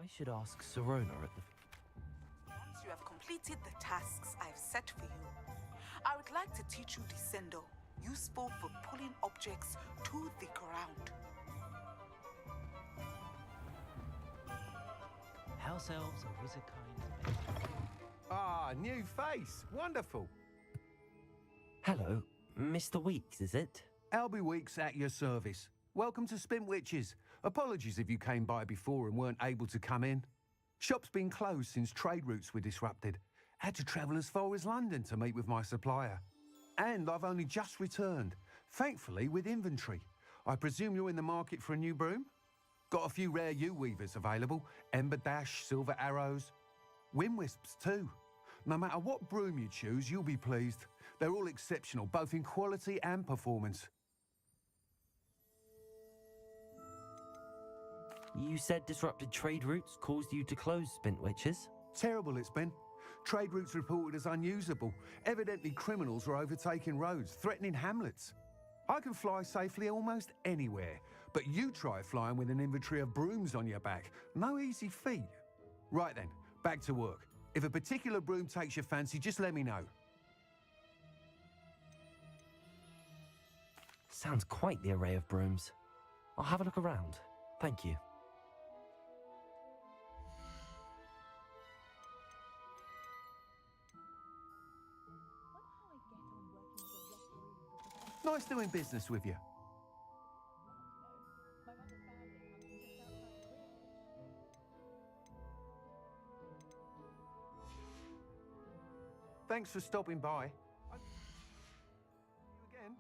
I should ask Serona at the... Once you have completed the tasks I've set for you, I would like to teach you Descendo, useful for pulling objects to the ground. House elves are wizard kind. Ah, new face. Wonderful. Hello, Mr. Weeks, is it? Albie Weeks at your service. Welcome to Spint Witches. Apologies if you came by before and weren't able to come in. Shop's been closed since trade routes were disrupted. Had to travel as far as London to meet with my supplier. And I've only just returned, thankfully with inventory. I presume you're in the market for a new broom? Got a few rare yew-weavers available. Ember Dash, Silver Arrows. Wind Wisps too. No matter what broom you choose, you'll be pleased. They're all exceptional, both in quality and performance. You said disrupted trade routes caused you to close Spint Witches? Terrible it's been. Trade routes reported as unusable. Evidently criminals were overtaking roads, threatening hamlets. I can fly safely almost anywhere, but you try flying with an inventory of brooms on your back. No easy feat. Right then, back to work. If a particular broom takes your fancy, just let me know. Sounds quite the array of brooms. I'll have a look around. Thank you. Nice doing business with you. Thanks for stopping by. You again?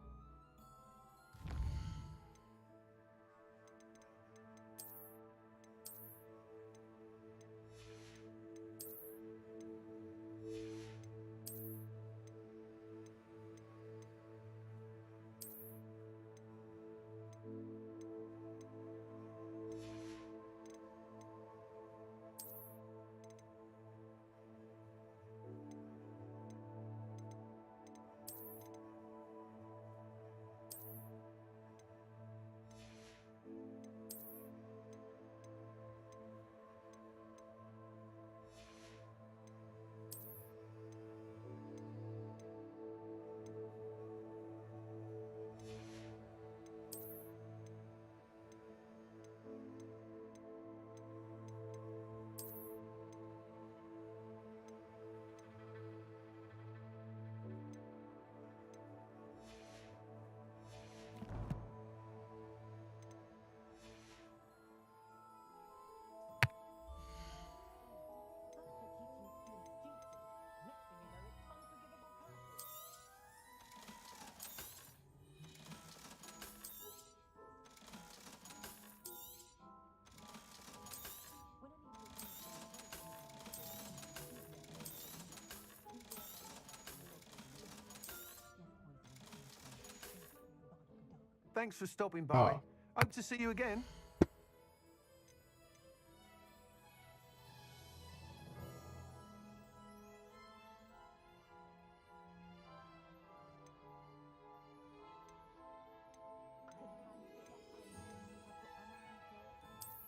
Thanks for stopping by. Oh. Hope to see you again.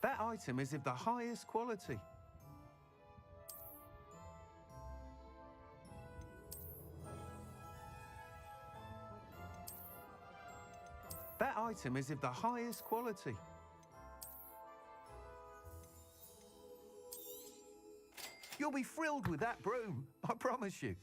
That item is of the highest quality. That item is of the highest quality. You'll be thrilled with that broom, I promise you.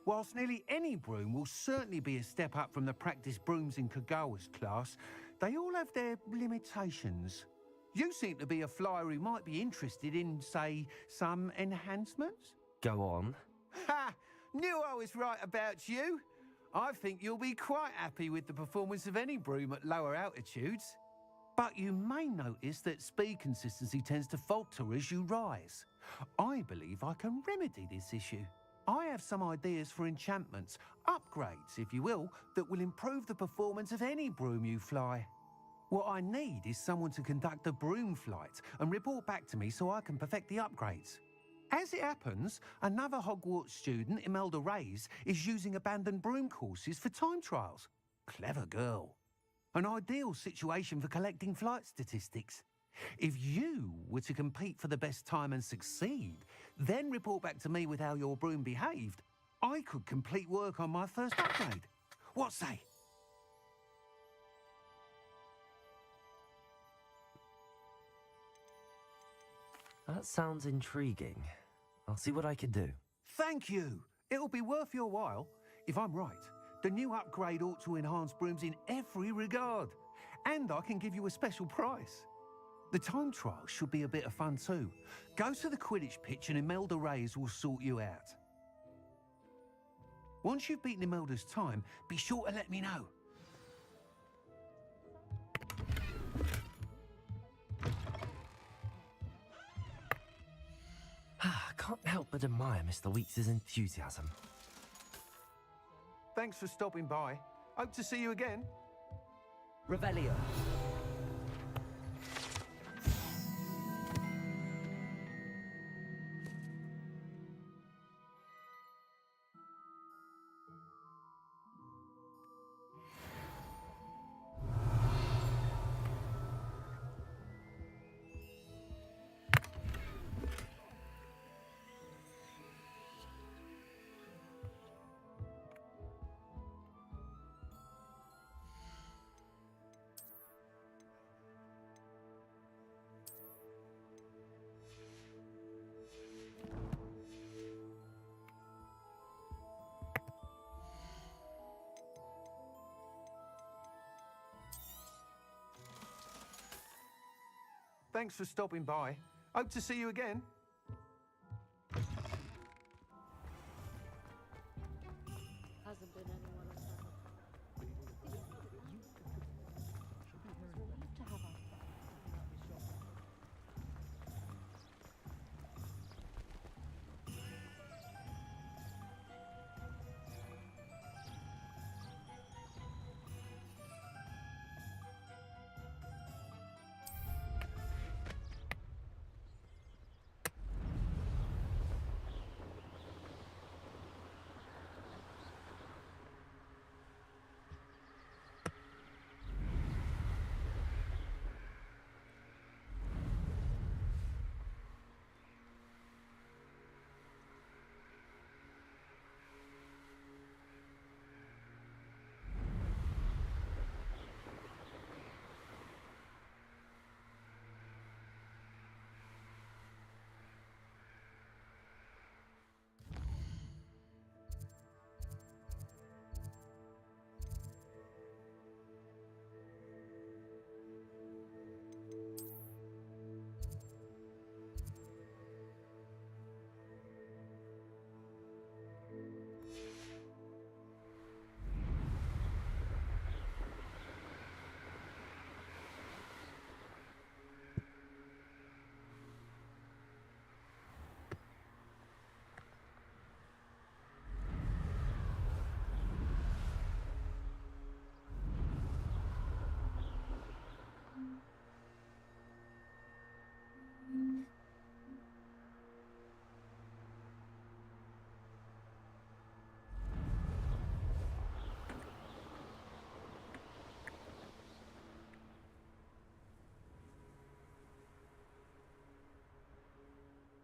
Whilst nearly any broom will certainly be a step up from the practice brooms in Kagawa's class, they all have their limitations. You seem to be a flyer who might be interested in, say, some enhancements? Go on. Ha! Knew I was right about you. I think you'll be quite happy with the performance of any broom at lower altitudes. But you may notice that speed consistency tends to falter as you rise. I believe I can remedy this issue. I have some ideas for enchantments, upgrades, if you will, that will improve the performance of any broom you fly. What I need is someone to conduct a broom flight and report back to me so I can perfect the upgrades. As it happens, another Hogwarts student, Imelda Reyes, is using abandoned broom courses for time trials. Clever girl. An ideal situation for collecting flight statistics. If you were to compete for the best time and succeed, then report back to me with how your broom behaved, I could complete work on my first upgrade. What say? That sounds intriguing. I'll see what I can do. Thank you. It'll be worth your while. If I'm right, the new upgrade ought to enhance brooms in every regard. And I can give you a special price. The time trial should be a bit of fun too. Go to the Quidditch pitch and Imelda Reyes will sort you out. Once you've beaten Imelda's time, be sure to let me know. I can't help but admire Mr. Weeks' enthusiasm. Thanks for stopping by. Hope to see you again. Revelio. Thanks for stopping by. Hope to see you again. Hasn't been anyone of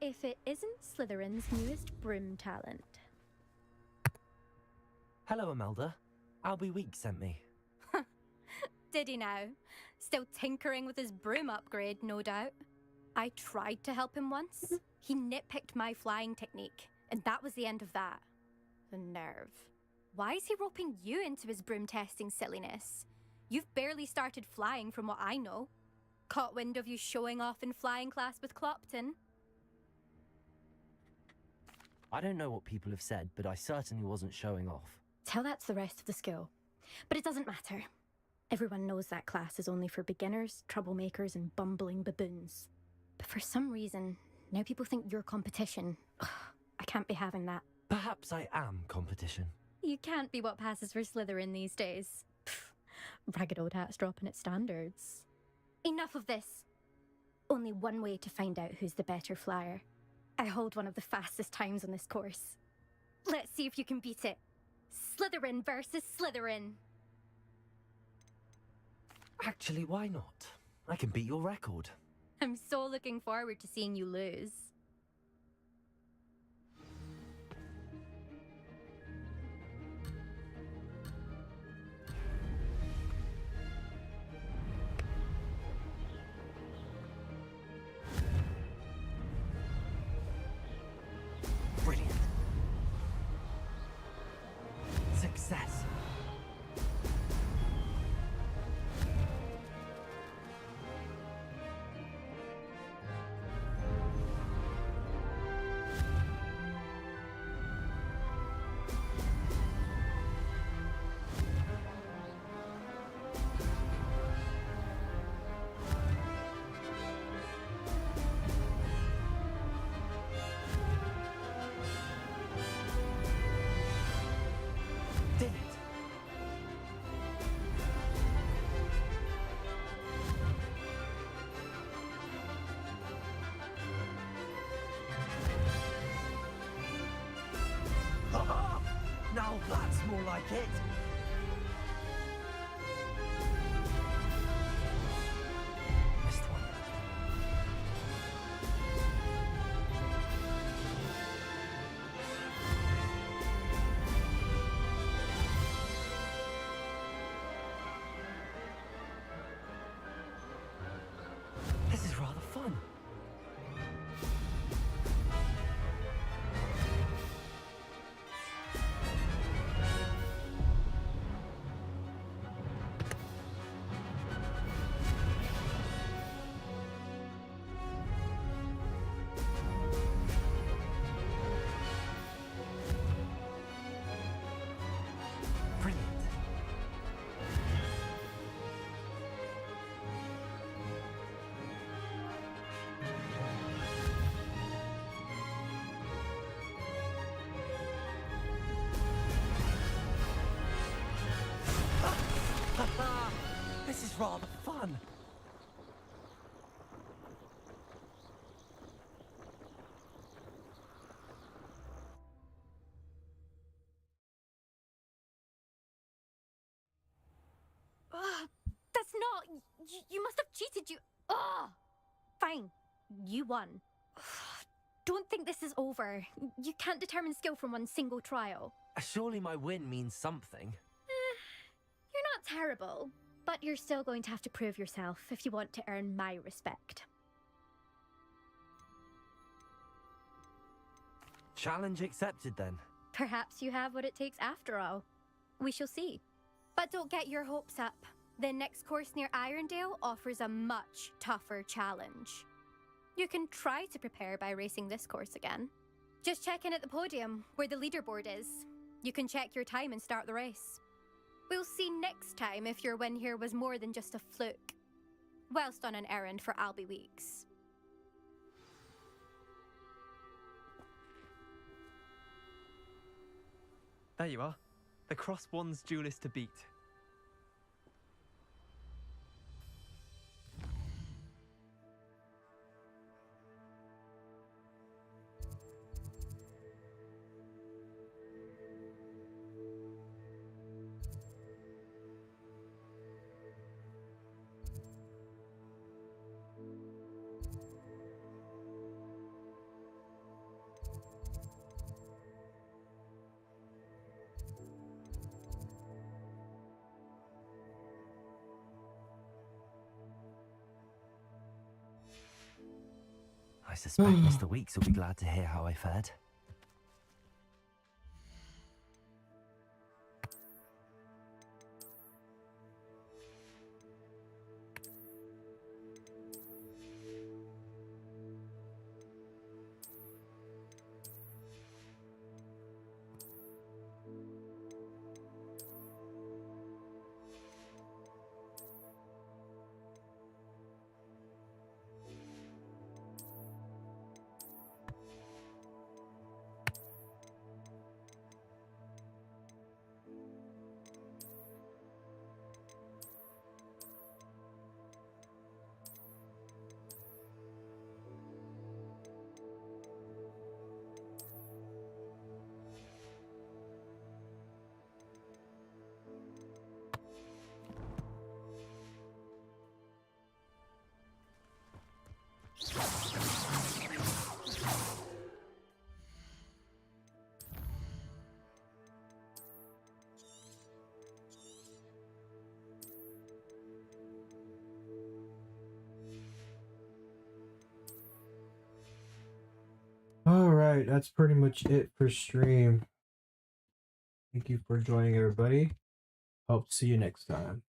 If it isn't Slytherin's newest broom talent. Hello, Imelda. Albie Weeks sent me. Did he now? Still tinkering with his broom upgrade, no doubt. I tried to help him once. He nitpicked my flying technique, and that was the end of that. The nerve. Why is he roping you into his broom testing silliness? You've barely started flying from what I know. Caught wind of you showing off in flying class with Clopton. I don't know what people have said, but I certainly wasn't showing off. Tell that to the rest of the school. But it doesn't matter. Everyone knows that class is only for beginners, troublemakers, and bumbling baboons. But for some reason, now people think you're competition. Ugh, I can't be having that. Perhaps I am competition. You can't be what passes for Slytherin these days. Pfft, ragged old hat's dropping its standards. Enough of this. Only one way to find out who's the better flyer. I hold one of the fastest times on this course. Let's see if you can beat it. Slytherin versus Slytherin. Actually, why not? I can beat your record. I'm so looking forward to seeing you lose. Brilliant. Success. Did it. Ah, now that's more like it. Missed one. This is rather fun. Brilliant. This is rather fun. That's not... You must have cheated, you... Ugh! Fine. You won. Don't think this is over. You can't determine skill from one single trial. Surely my win means something. You're not terrible, but you're still going to have to prove yourself if you want to earn my respect. Challenge accepted then. Perhaps you have what it takes after all. We shall see. But don't get your hopes up. The next course near Irondale offers a much tougher challenge. You can try to prepare by racing this course again. Just check in at the podium, where the leaderboard is. You can check your time and start the race. We'll see next time if your win here was more than just a fluke. Whilst on an errand for Albie Weeks. There you are. The Crosswands duelist to beat. I suspect Mr. Weeks will be glad to hear how I fared. right, that's pretty much it for stream. Thank you for joining, everybody. Hope to see you next time.